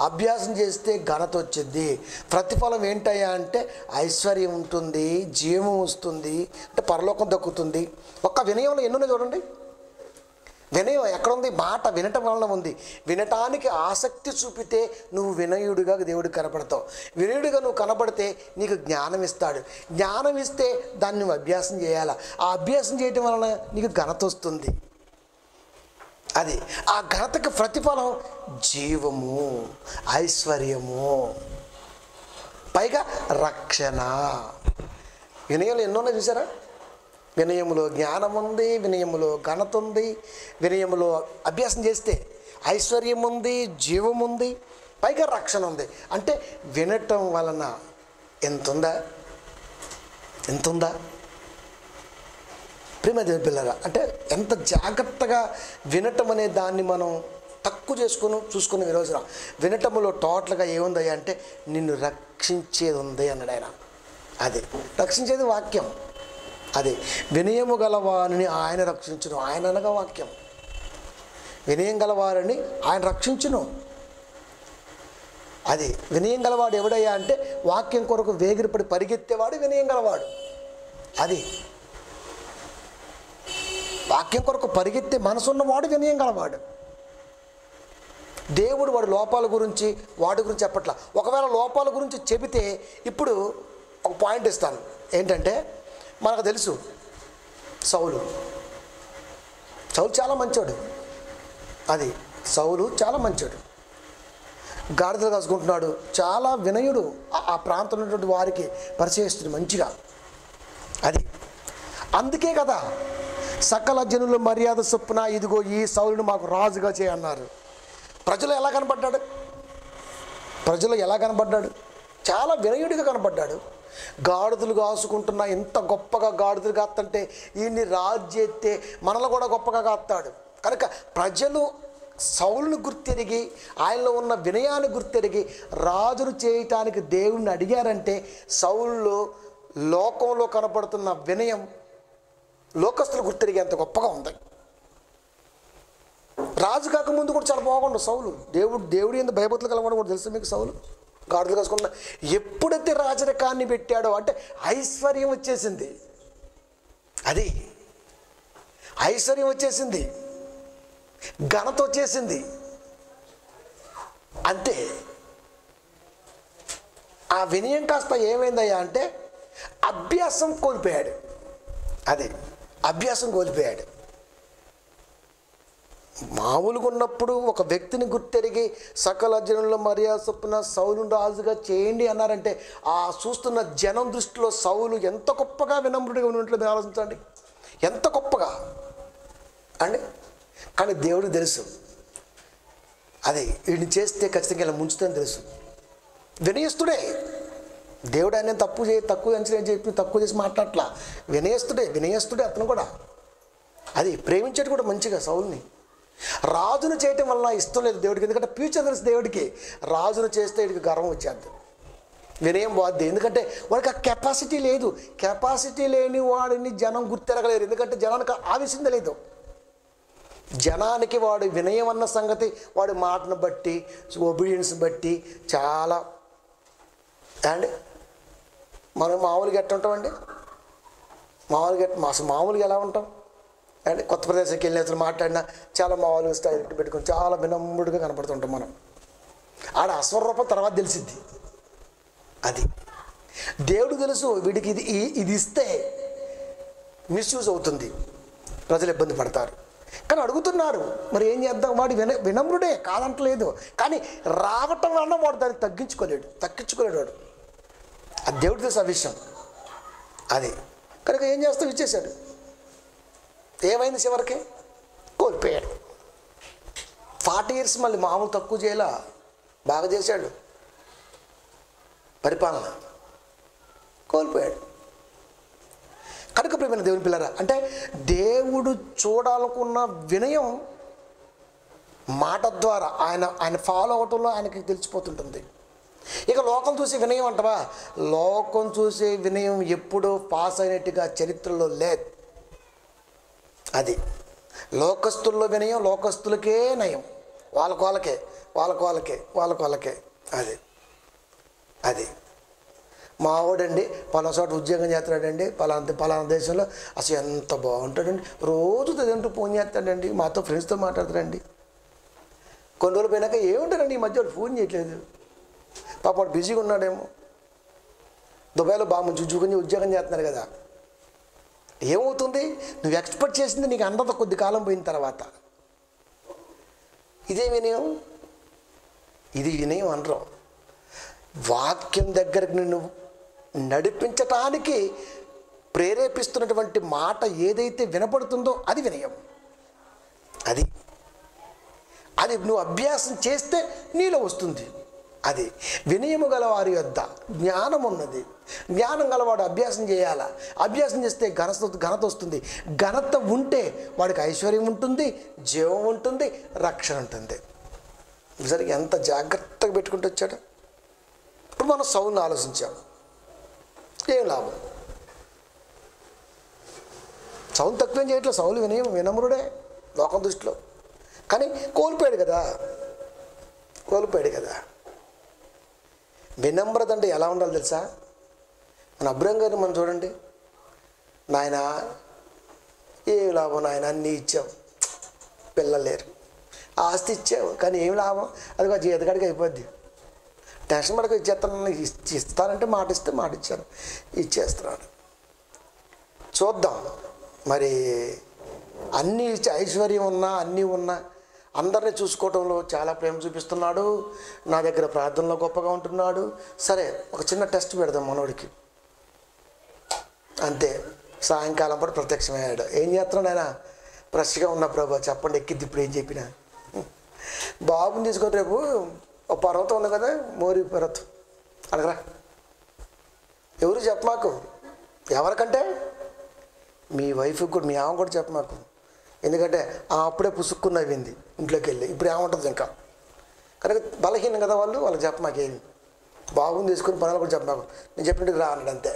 అభ్యాసం చేస్తే ఘనత వచ్చింది. ప్రతిఫలం ఏంటయ్యా అంటే ఐశ్వర్యం ఉంటుంది, జీవం వస్తుంది, అంటే పరలోకం దక్కుతుంది. ఒక్క వినయంలో ఎన్నున్నా చూడండి. వినయం ఎక్కడుంది? మాట వినటం వలన ఉంది. వినటానికి ఆసక్తి చూపితే నువ్వు వినయుడిగా దేవుడికి కనపడతావు. వినయుడిగా నువ్వు కనపడితే నీకు జ్ఞానం ఇస్తాడు. జ్ఞానం ఇస్తే దాన్ని నువ్వు అభ్యాసం చేయాలా. ఆ అభ్యాసం చేయటం వలన నీకు ఘనత వస్తుంది. అది ఆ ఘనతకు ప్రతిఫలం జీవము, ఐశ్వర్యము, పైగా రక్షణ. వినయంలో ఎన్నోనే చూసారా? వినయములో జ్ఞానం ఉంది, వినయములో ఘనత ఉంది, వినయములో అభ్యాసం చేస్తే ఐశ్వర్యం ఉంది, జీవం ఉంది, పైగా రక్షణ ఉంది. అంటే వినటం వలన ఎంతుందా? ప్రేమ దేవుని పిల్లరా, అంటే ఎంత జాగ్రత్తగా వినటం అనే దాన్ని మనం తక్కువ చూసుకుని ఈ రోజున వినటంలో టోటల్గా ఏముందయ్యా అంటే నిన్ను రక్షించేది ఉంది అన్నాడు ఆయన. అది రక్షించేది వాక్యం. అదే వినయము గలవారిని ఆయన రక్షించును. ఆయన అనగా వాక్యం. వినయం గలవారిని ఆయన రక్షించును. అది వినయం గలవాడు ఎవడయ్యా అంటే వాక్యం కొరకు వేగిరపడి పరిగెత్తేవాడు వినయం గలవాడు. అది వాక్యం కొరకు పరిగెత్తే మనసున్నవాడు వినయం గలవాడు. దేవుడు వాడి లోపాల గురించి వాడి గురించి చెప్పట్లా. ఒకవేళ లోపాల గురించి చెబితే ఇప్పుడు ఒక పాయింట్ ఇస్తాను. ఏంటంటే మనకు తెలుసు సౌలు చాలా మంచోడు. అది సౌలు చాలా మంచోడు. గాడిదలు కాసుకుంటున్నాడు. చాలా వినయుడు. ఆ ప్రాంతంలో ఉన్నటువంటి వారికి పరిచయిస్తుంది మంచిగా. అది అందుకే కదా సకల జనుల మర్యాద చొప్పున ఇదిగో ఈ సౌలును మాకు రాజుగా చేయన్నారు. ప్రజలు ఎలా కనబడ్డాడు? చాలా వినయుడిగా కనబడ్డాడు. గాడిదలు కాసుకుంటున్నా ఎంత గొప్పగా గాడిదలు కాస్తంటే ఈయన్ని రాజు చేస్తే మనలో కూడా గొప్పగా కాస్తాడు. కనుక ప్రజలు సౌలును గుర్తెరిగి ఆయనలో ఉన్న వినయాన్ని గుర్తెరిగి రాజును చేయటానికి దేవుణ్ణి అడిగారంటే సౌలులో లోకంలో కనపడుతున్న వినయం లోకస్తులు గుర్తెరిగి ఎంత గొప్పగా ఉంది. రాజు కాకముందు కూడా చాలా బాగుండు సౌలు. దేవుడు ఎంత భయభక్తులు కలవడం కూడా తెలుసు మీకు. సౌలు గాడిదలు కాసుకున్న ఎప్పుడైతే రాజరికాన్ని పెట్టాడో అంటే ఐశ్వర్యం వచ్చేసింది. అది ఐశ్వర్యం వచ్చేసింది, ఘనత వచ్చేసింది. అంతే. ఆ వినయం కాస్త ఏమైందయ్యా అంటే అభ్యాసం కోల్పోయాడు. అదే అభ్యాసం కోల్పోయాడు. మామూలుగా ఉన్నప్పుడు ఒక వ్యక్తిని గుర్తెరిగి సకల జనుల మర్యాద చొప్పున సౌలును రాజుగా చేయండి అన్నారంటే ఆ చూస్తున్న జనం దృష్టిలో సౌలు ఎంత గొప్పగా వినమ్రుడిగా ఉన్నట్లు మీరు ఆలోచించండి. ఎంత గొప్పగా అండి. కానీ దేవుడికి తెలుసు అదే వీడిని చేస్తే ఖచ్చితంగా ఇలా ముంచుతుందని తెలుసు. వినయస్తుడే దేవుడు. ఆయన తక్కువ అంచనా చెప్పి తక్కువ చేసి మాట్లాడట్లా. వినయస్తుడే అతను కూడా. అది ప్రేమించేది కూడా మంచిగా సౌలుని. రాజును చేయటం వల్ల ఇష్టం లేదు దేవుడికి. ఎందుకంటే ఫ్యూచర్ తెలుసు దేవుడికి. రాజును చేస్తే వీడికి గర్వం వచ్చేద్ది, వినయం పోద్ది. ఎందుకంటే వాడికి ఆ కెపాసిటీ లేదు. కెపాసిటీ లేని వాడిని జనం గుర్తెరగలేరు. ఎందుకంటే జనానికి ఆవేశం లేదు. జనానికి వాడు వినయం అన్న సంగతి వాడి మాటను బట్టి ఒబీడియన్స్ బట్టి చాలా అండి. మనం మామూలుగా ఎట్లా ఉంటామండి? మామూలుగా ఎలా ఉంటాం అండి? కొత్త ప్రదేశానికి వెళ్ళిన అసలు మాట్లాడినా చాలా మామూలుగా స్టైల్ పెట్టుకొని చాలా వినమ్రుడిగా కనపడుతుంటాం మనం. ఆడ అస్వరూపం తర్వాత తెలిసిద్ది. అది దేవుడు తెలుసు వీడికి ఇది ఇస్తే మిస్యూజ్ అవుతుంది, ప్రజలు ఇబ్బంది పడతారు. కానీ అడుగుతున్నారు, మరి ఏం చేద్దాం? వాడు వినమ్రుడే కాదంటలేదు. కానీ రావటం వలన వాడు దాన్ని తగ్గించుకోలేడు వాడు. అది దేవుడికి తెలుసు ఆ విషయం. అది కనుక ఏం చేస్తాం? ఇచ్చేశాడు. ఏమైంది? చివరికి కోల్పోయాడు. 40 years మళ్ళీ మామూలు తక్కువ చేయాల, బాగా చేశాడు. పరిపాలన కోల్పోయాడు. కనుక ప్రియమైన దేవుని పిల్లరా, అంటే దేవుడు చూడాలనుకున్న వినయం మాట ద్వారా ఆయన ఫాలో అవటంలో ఆయనకి తెలిసిపోతుంటుంది. ఇక లోకం చూసే వినయం అంటవా? లోకం చూసే వినయం ఎప్పుడూ పాస్ అయినట్టుగా చరిత్రలో లేదు. అది లోకస్తుల్లో వినయం లోకస్తులకే నయం. వాళ్ళకే అది మావాడండి పలానా చోట ఉద్యోగం చేస్తాడండి, పలానా దేశంలో అసలు ఎంత బాగుంటాడండి, రోజు తదంటూ ఫోన్ చేస్తాడండి, మాతో ఫ్రెండ్స్తో మాట్లాడతాడండి. కొన్ని రోజులు పోయినాక ఏముంటారండి ఈ మధ్య వాళ్ళు ఫోన్ చేయట్లేదు, పాప వాడు బిజీగా ఉన్నాడేమో, దుబాయ్లో బాగా మంచి ఉద్యోగం చేస్తున్నారు కదా. ఏమవుతుంది? నువ్వు ఎక్స్పెక్ట్ చేసింది నీకు అందత కొద్ది కాలం పోయిన తర్వాత. ఇదే వినయం. ఇది వినయం అనరు. వాక్యం దగ్గరికి నిన్ను నడిపించటానికి ప్రేరేపిస్తున్నటువంటి మాట ఏదైతే వినపడుతుందో అది వినయం. అది నువ్వు అభ్యాసం చేస్తే నీలో వస్తుంది. అది వినయము గలవారి యొద్ద జ్ఞానం ఉన్నది. జ్ఞానం గలవాడు అభ్యాసం చేయాలా. అభ్యాసం చేస్తే ఘనత వస్తుంది. ఘనత ఉంటే వాడికి ఐశ్వర్యం ఉంటుంది, జీవం ఉంటుంది, రక్షణ ఉంటుంది. సరిగ్గా ఎంత జాగ్రత్తగా పెట్టుకుంటూ వచ్చాడు. ఇప్పుడు మనం సౌలుని ఆలోచించాం. ఏం లాభం? సౌలు తక్కువేం చేయట్లేదు. సౌలు వినమ్రుడే లోకం దృష్టిలో. కానీ కోల్పోయాడు కదా. వినమ్రత అంటే ఎలా ఉండాలి తెలుసా? మన అబ్రహం గారిని మనం చూడండి. నాయన ఏం లాభం నాయన, అన్నీ ఇచ్చావు, పిల్లలు లేరు, ఆస్తి ఇచ్చావు, కానీ ఏం లాభం? అది కొంచెం ఎదగడికి అయిపోద్ది. టెన్షన్ పడక ఇస్తానంటే మాట ఇచ్చాను, ఇచ్చేస్తున్నాను. చూద్దాం మరి అన్నీ ఇచ్చి ఐశ్వర్యం ఉన్నా అన్నీ ఉన్నా అందరినీ చూసుకోవడంలో చాలా ప్రేమ చూపిస్తున్నాడు, నా దగ్గర ప్రార్థనలో గొప్పగా ఉంటున్నాడు. సరే, ఒక చిన్న టెస్ట్ పెడదాం మనోడికి. అంతే, సాయంకాలం పాటు ప్రత్యక్షమయ్యాడు. ఏం చేస్తున్నాడు ఆయన? ఫ్రెష్గా ఉన్న ప్రభా, చెప్పండి ఎక్కిద్ది ఇప్పుడు ఏం చెప్పినా. బాబుని తీసుకొని రేపు ఒక పర్వతం ఉంది కదా, మోరి పర్వతం, అడగరా. ఎవరు చెప్ప మాకు, ఎవరికంటే మీ వైఫ్కి కూడా, మీ ఆమె కూడా చెప్ప మాకు. ఎందుకంటే అప్పుడే పుసుక్కుని నవ్వింది ఇంట్లోకి వెళ్ళి. ఇప్పుడు ఏమంటుంది ఇంకా? కనుక బలహీనం కదా వాళ్ళకి చెప్ప మాకేమి. బాబుని తీసుకుని పనులు కూడా చెప్ప మాకు. నేను చెప్పినట్టుకు రా అన్నాడు, అంతే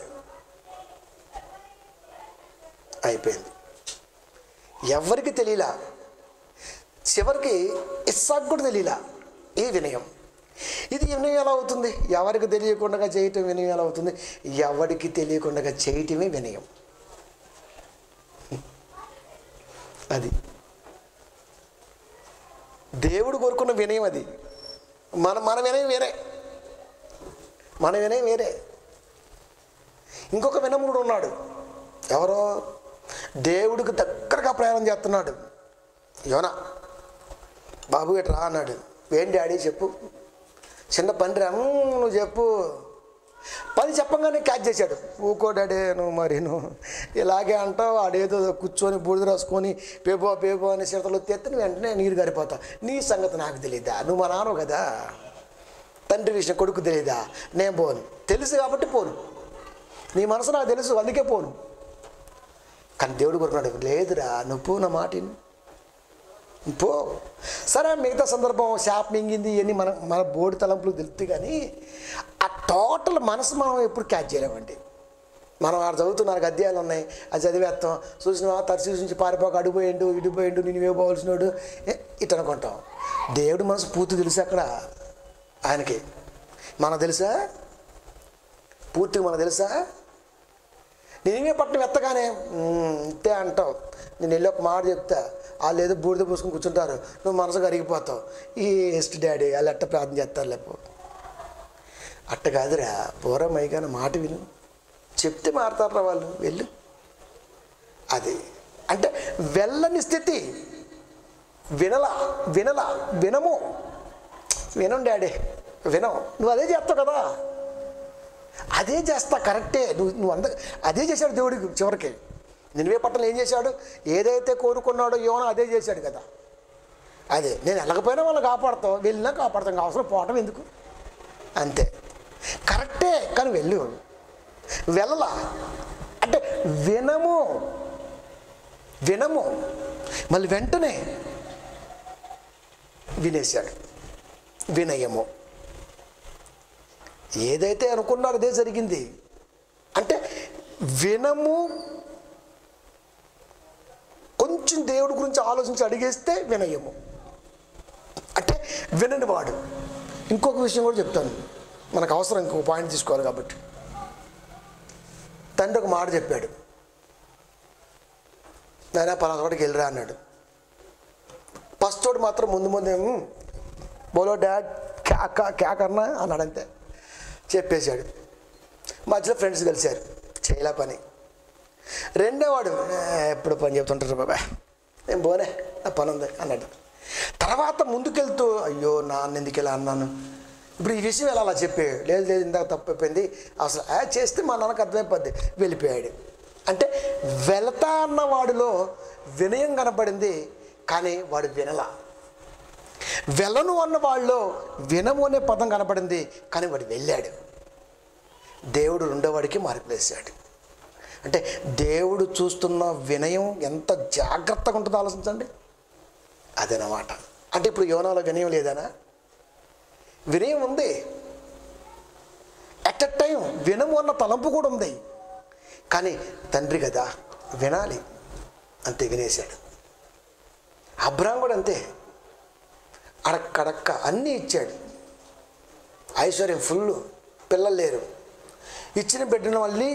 అయిపోయింది. ఎవరికి తెలియలా, చివరికి ఇస్సాకు కూడా తెలియలా. ఈ వినయం, ఇది వినయం ఎలా అవుతుంది? ఎవరికి తెలియకుండా చేయటం వినయం ఎలా అవుతుంది? ఎవరికి తెలియకుండా చేయటమే వినయం. అది దేవుడు కోరుకున్న వినయం. అది మన వినయం వేరే, మన వినయం వేరే. ఇంకొక వినముడు ఉన్నాడు. ఎవరో దేవుడికి దగ్గరగా ప్రయాణం చేస్తున్నాడు. యోనా, బాబు ఎట్రా అన్నాడు. ఏం డాడీ చెప్పు. చిన్న పని రా, నువ్వు చెప్పు. పని చెప్పంగానే క్యాచ్ చేశాడు. ఊకో డాడీ, నువ్వు ఇలాగే అంటావు. ఆడేదో కూర్చొని బూడిద రాసుకొని పేపో అని చిరతలు తెత్తి నువ్వు వెంటనే నీరు గారిపోతావు. నీ సంగతి నాకు తెలియదా? నువ్వు మా నాన్న కదా, తండ్రి విషయం కొడుకు తెలియదా? నేను పోను, తెలుసు కాబట్టి పోను. నీ మనసు నాకు తెలుసు, అందుకే పోను. కానీ దేవుడు కోరుకున్నాడు, లేదురా నువ్వు నా మాటిని పో. సరే, మిగతా సందర్భం శాప మింగింది ఇవన్నీ మన బోడి తలంపులు తెలుస్తాయి. కానీ ఆ టోటల్ మనసు మనం ఎప్పుడు క్యాచ్ చేయలేమండి. మనం ఆడ చదువుతున్నారు, అధ్యాయాలు ఉన్నాయి, అది చదివేస్తాం. చూసిన తరచు నుంచి పారిపోక అడిపోయిండు ఇడిపోయిండు, నేను వేయబోవలసినోడు ఇట్ అనుకుంటాం. దేవుడి మనసు పూర్తి తెలుసు అక్కడ ఆయనకి. మనకు తెలుసా? పూర్తిగా మనకు తెలుసా? నేనే పట్టణం ఎత్తగానే ఇంతే అంటావు. నేను వెళ్ళి ఒక మాట చెప్తా, వాళ్ళు ఏదో బూడిద పూసుకొని కూర్చుంటారు, నువ్వు మనసు కరిగిపోతావు. ఈ ఎస్ట్ డాడీ వాళ్ళు ఎట్ట ప్రార్థన చేస్తారు లేపో. అట్ట కాదురా, పోరా మైగానే మాట విను, చెప్తే మారుతారా వాళ్ళు, వెళ్ళు. అది అంటే వెళ్ళని స్థితి. వినము వినం డాడీ, వినం. నువ్వు అదే చేస్తావు కదా, అదే చేస్తా, కరెక్టే. నువ్వు అదే చేశాడు దేవుడికి. చివరికి నినివే పట్టణంలో ఏం చేశాడు? ఏదైతే కోరుకున్నాడో యోనా అదే చేశాడు కదా. అదే, నేను వెళ్ళకపోయినా వాళ్ళని కాపాడుతావు, వెళ్ళినా కాపాడుతాం, అవసరం పోవటం ఎందుకు? అంతే, కరెక్టే. కానీ వెళ్ళలా అంటే వినము మళ్ళీ వెంటనే వినేశాడు. వినయము. ఏదైతే అనుకున్నాడో అదే జరిగింది. అంటే వినము, కొంచెం దేవుడి గురించి ఆలోచించి అడిగేస్తే వినయము. అంటే వినని వాడు. ఇంకొక విషయం కూడా చెప్తాను, మనకు అవసరం, ఇంకొక పాయింట్ తీసుకోవాలి కాబట్టి. తండ్రి ఒక మాట చెప్పాడు, నాయనా పలానా చోటికి వెళ్ళిరా అన్నాడు. ఫస్ట్ తోటి మాత్రం ముందు బోలో డాడ్ క్యా కర్నా అన్నాడు, అంతే చెప్పేశాడు. మధ్యలో ఫ్రెండ్స్ కలిశారు, చేయలే పని. రెండో వాడు ఎప్పుడు పని చెప్తుంటారు, బాబా నేను పోనే, నా పని ఉంది అన్నాడు. తర్వాత ముందుకెళ్తూ, అయ్యో నాన్న ఎందుకు ఇలా అన్నాను, ఇప్పుడు ఈ విషయం ఎలా అలా చెప్పాడు. లేదు ఇందాక తప్పైపోయింది, అసలు చేస్తే మా నాన్నకు అర్థమైపోద్ది, వెళ్ళిపోయాడు. అంటే వెళతా అన్న వాడిలో వినయం కనపడింది, కానీ వాడు వినలా. వెళ్ళను అన్న వాళ్ళలో వినము అనే పదం కనపడింది, కానీ వాడు వెళ్ళాడు. దేవుడు రెండోవాడికి మార్పులేశాడు. అంటే దేవుడు చూస్తున్న వినయం ఎంత జాగ్రత్తగా ఉంటుందో ఆలోచించండి. అదనమాట. అంటే ఇప్పుడు యోనాలో వినయం లేదనా? వినయం ఉంది. అట్ ఎ టైం వినము అన్న తలంపు కూడా ఉంది. కానీ తండ్రి కదా, వినాలి, అంతే వినేశాడు. అబ్రాహాం కూడా అంతే, అడక్కడక్క అన్నీ ఇచ్చాడు. ఐశ్వర్యం ఫుల్, పిల్లలు లేరు, ఇచ్చిన బిడ్డను మళ్ళీ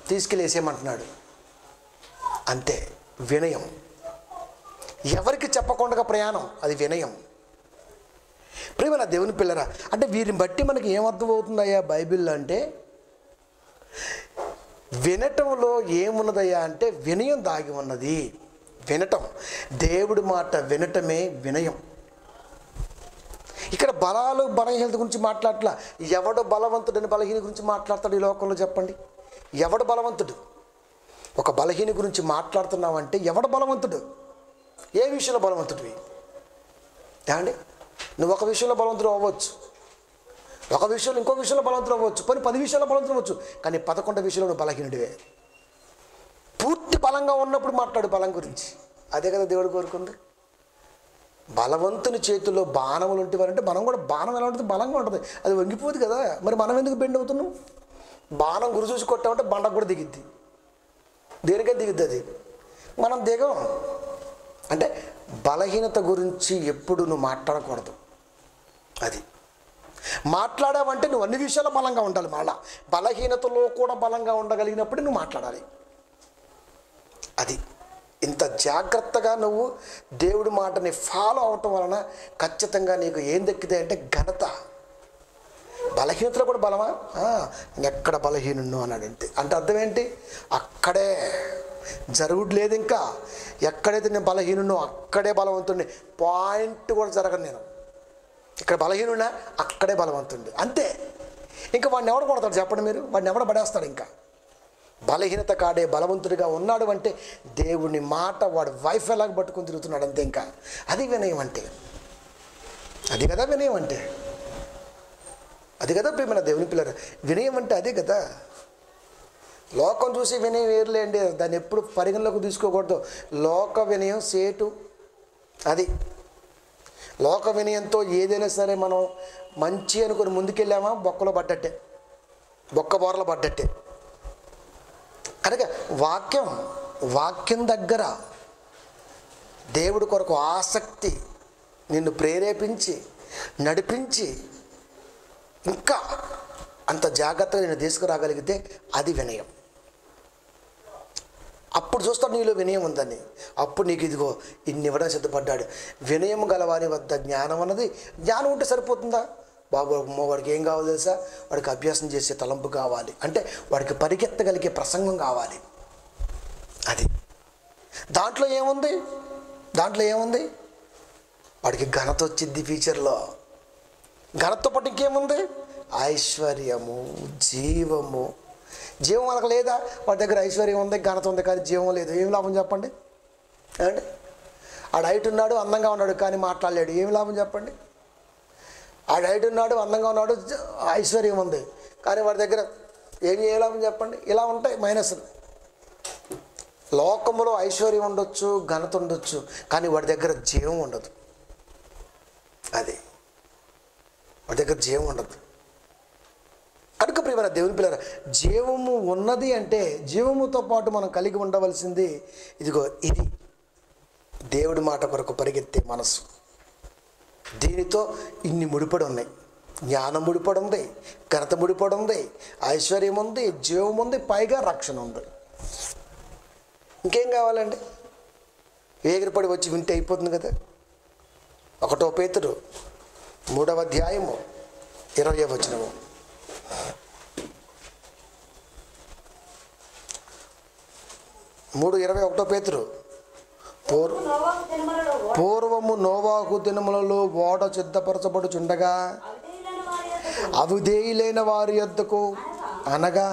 తీసుకెళ్ళేసేయమంటున్నాడు. అంతే వినయం. ఎవరికి చెప్పకుండా ప్రయాణం, అది వినయం. ప్రియమైన దేవుని పిల్లరా, అంటే వీరిని బట్టి మనకి ఏమర్థం అవుతుందయ్యా బైబిల్లో అంటే, వినటంలో ఏమున్నదయ్యా అంటే వినయం దాగి ఉన్నది. వినటం, దేవుడి మాట వినటమే వినయం. ఇక్కడ బలాలు బలహీనత గురించి మాట్లాడట్లా. ఎవడు బలవంతుడని బలహీన గురించి మాట్లాడతాడు ఈ లోకంలో? చెప్పండి, ఎవడు బలవంతుడు? ఒక బలహీన గురించి మాట్లాడుతున్నావంటే ఎవడు బలవంతుడు? ఏ విషయంలో బలవంతుడివి? ఏమండి, నువ్వు ఒక విషయంలో బలవంతుడు అవ్వచ్చు, ఒక విషయంలో ఇంకో విషయంలో బలవంతుడు అవ్వచ్చు, 10 విషయాల్లో బలవంతుడు అవ్వచ్చు, కానీ 11 విషయంలో నువ్వు బలహీనుడివే. పూర్తి బలంగా ఉన్నప్పుడు మాట్లాడు బలం గురించి. అదే కదా దేవుడు కోరుకుంది. బలవంతుని చేతుల్లో బాణములు ఉంటేవారంటే మనం కూడా బాణం ఎలా ఉంటుంది? బలంగా ఉంటుంది, అది వంగిపోదు కదా. మరి మనం ఎందుకు బెండ్ అవుతున్నాం? బాణం గురి చూసి కొట్టామంటే బండకు కూడా దిగిద్ది, దేనికైనా దిగిద్ది. అది మనం దిగం. అంటే బలహీనత గురించి ఎప్పుడు నువ్వు మాట్లాడకూడదు. అది మాట్లాడావంటే నువ్వు అన్ని విషయాల్లో బలంగా ఉండాలి. మళ్ళా బలహీనతలో కూడా బలంగా ఉండగలిగినప్పుడు నువ్వు మాట్లాడాలి. అది ఇంత జాగ్రత్తగా నువ్వు దేవుడి మాటని ఫాలో అవటం వలన ఖచ్చితంగా నీకు ఏం దక్కితే అంటే ఘనత. బలహీనతలో కూడా బలమా? ఎక్కడ బలహీనుడు అన్నాడు. అంటే అర్థం ఏంటి? అక్కడే జరుగుడు లేదు. ఇంకా ఎక్కడైతే నేను బలహీనున్నో అక్కడే బలవంతుడిని. పాయింట్ కూడా జరగను నేను. ఇక్కడ బలహీనున్నా అక్కడే బలవంతుడి, అంతే. ఇంకా వాడిని ఎవడు కొడతాడు చెప్పండి మీరు? వాడిని ఎవడ పడేస్తాడు? ఇంకా బలహీనత కాడే బలవంతుడిగా ఉన్నాడు అంటే దేవుని మాట వాడు వైఫ్ ఎలాగ పట్టుకొని తిరుగుతున్నాడు, అంతే. ఇంకా అది వినయం అంటే. అది కదా వినయం అంటే. అది కదా ప్రియమైన దేవుని పిల్లలు, వినయం అంటే అదే కదా. లోకం చూసి వినయం వేరులేండి, దాన్ని ఎప్పుడు పరిగణలోకి తీసుకోకూడదు. లోక వినయం సేటు. అది లోక వినయంతో ఏదైనా సరే మనం మంచి అనుకుని ముందుకెళ్ళామా బొక్కలో పడ్డట్టే, బొక్క బోరలో పడ్డట్టే. కనుక వాక్యం దగ్గర దేవుడి కొరకు ఆసక్తి నిన్ను ప్రేరేపించి నడిపించి ఇంకా అంత జాగ్రత్తగా నేను తీసుకురాగలిగితే అది వినయం. అప్పుడు చూస్తాడు నీలో వినయం ఉందని. అప్పుడు నీకు ఇదిగో ఇన్ని ఇవ్వడం సిద్ధపడ్డాడు. వినయం గలవాని వద్ద జ్ఞానం అన్నది. జ్ఞానం ఉంటే సరిపోతుందా? బాబు వాడికి ఏం కావాలి తెలుసా? వాడికి అభ్యాసం చేసే తలంపు కావాలి, అంటే వాడికి పరిగెత్తగలిగే ప్రసంగం కావాలి. అది దాంట్లో ఏముంది? వాడికి ఘనత వచ్చింది ఫ్యూచర్లో. ఘనతతో పాటు ఇంకేముంది? ఐశ్వర్యము, జీవం మనకు లేదా? వాడి దగ్గర ఐశ్వర్యం ఉంది, ఘనత ఉంది, కానీ జీవం లేదు. ఏం లాభం చెప్పండి? ఏమండి, ఆడు హైట్ ఉన్నాడు, అందంగా ఉన్నాడు, కానీ మాట్లాడలేడు. ఏం లాభం చెప్పండి? ఆడు హైట్ ఉన్నాడు, అందంగా ఉన్నాడు, ఐశ్వర్యం ఉంది, కానీ వాడి దగ్గర ఏం లాభం చెప్పండి? ఇలా ఉంటాయి మైనస్లు. లోకములో ఐశ్వర్యం ఉండొచ్చు, ఘనత ఉండొచ్చు, కానీ వాడి దగ్గర జీవం ఉండదు. అది వాడి దగ్గర జీవం ఉండదు. కనుక ప్రియమైన దేవుని పిల్లరా, జీవము ఉన్నది అంటే జీవముతో పాటు మనం కలిగి ఉండవలసింది ఇదిగో ఇది దేవుడి మాట కొరకు పరిగెత్తే మనసు. దీనితో ఇన్ని ముడిపడి ఉన్నాయి. జ్ఞానం ముడిపడి ఉంది, ఘనత ముడిపడి ఉంది, ఐశ్వర్యం ఉంది, జీవం ఉంది, పైగా రక్షణ ఉంది. ఇంకేం కావాలండి? వేగిరపడి వచ్చి వింటే అయిపోతుంది కదా. 1 పేతురు 3వ అధ్యాయము 20వ వచనము. 3:21 పేతురు. పూర్వము నోవాహు దినములలో ఓడ సిద్ధపరచబడుచుండగా అవిధేయులైన వారి యొద్దకు, అనగా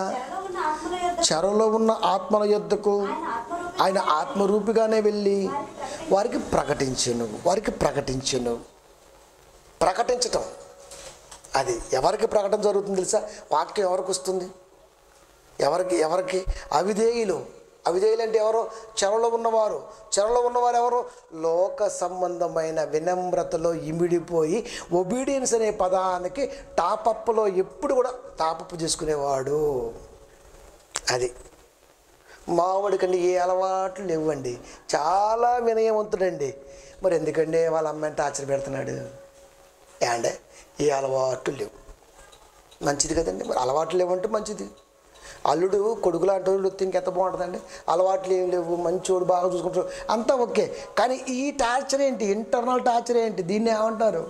చెరలో ఉన్న ఆత్మల యొద్దకు ఆయన ఆత్మరూపిగానే వెళ్ళి వారికి ప్రకటించెను. ప్రకటించటం అది ఎవరికి ప్రకటన జరుగుతుంది తెలుసా? వాక్యం ఎవరికి వస్తుంది? ఎవరికి? అవిధేయులు అంటే ఎవరో? చెరలో ఉన్నవారు ఎవరు? లోక సంబంధమైన వినమ్రతలో ఇమిడిపోయి ఒబీడియన్స్ అనే పదానికి టాపప్లో ఎప్పుడు కూడా టాపప్ చేసుకునేవాడు. అది మావాడికండి ఏ అలవాట్లు లేవండి, చాలా వినయవంతుడండి. మరి ఎందుకండి వాళ్ళ అమ్మాయిని టార్చర్ పెడుతున్నాడు? ఏండే ఏ అలవాట్లు లేవు, మంచిది కదండి. మరి అలవాట్లు లేవంటే మంచిది. అల్లుడు కొడుకులు అంటే ఇంకెంత బాగుంటుందండి. అలవాట్లు ఏం లేవు, మంచోడు, బాగా చూసుకుంటాడు, అంతా ఓకే. కానీ ఈ టార్చర్ ఏంటి? ఇంటర్నల్ టార్చర్ ఏంటి? దీన్ని ఏమంటారు?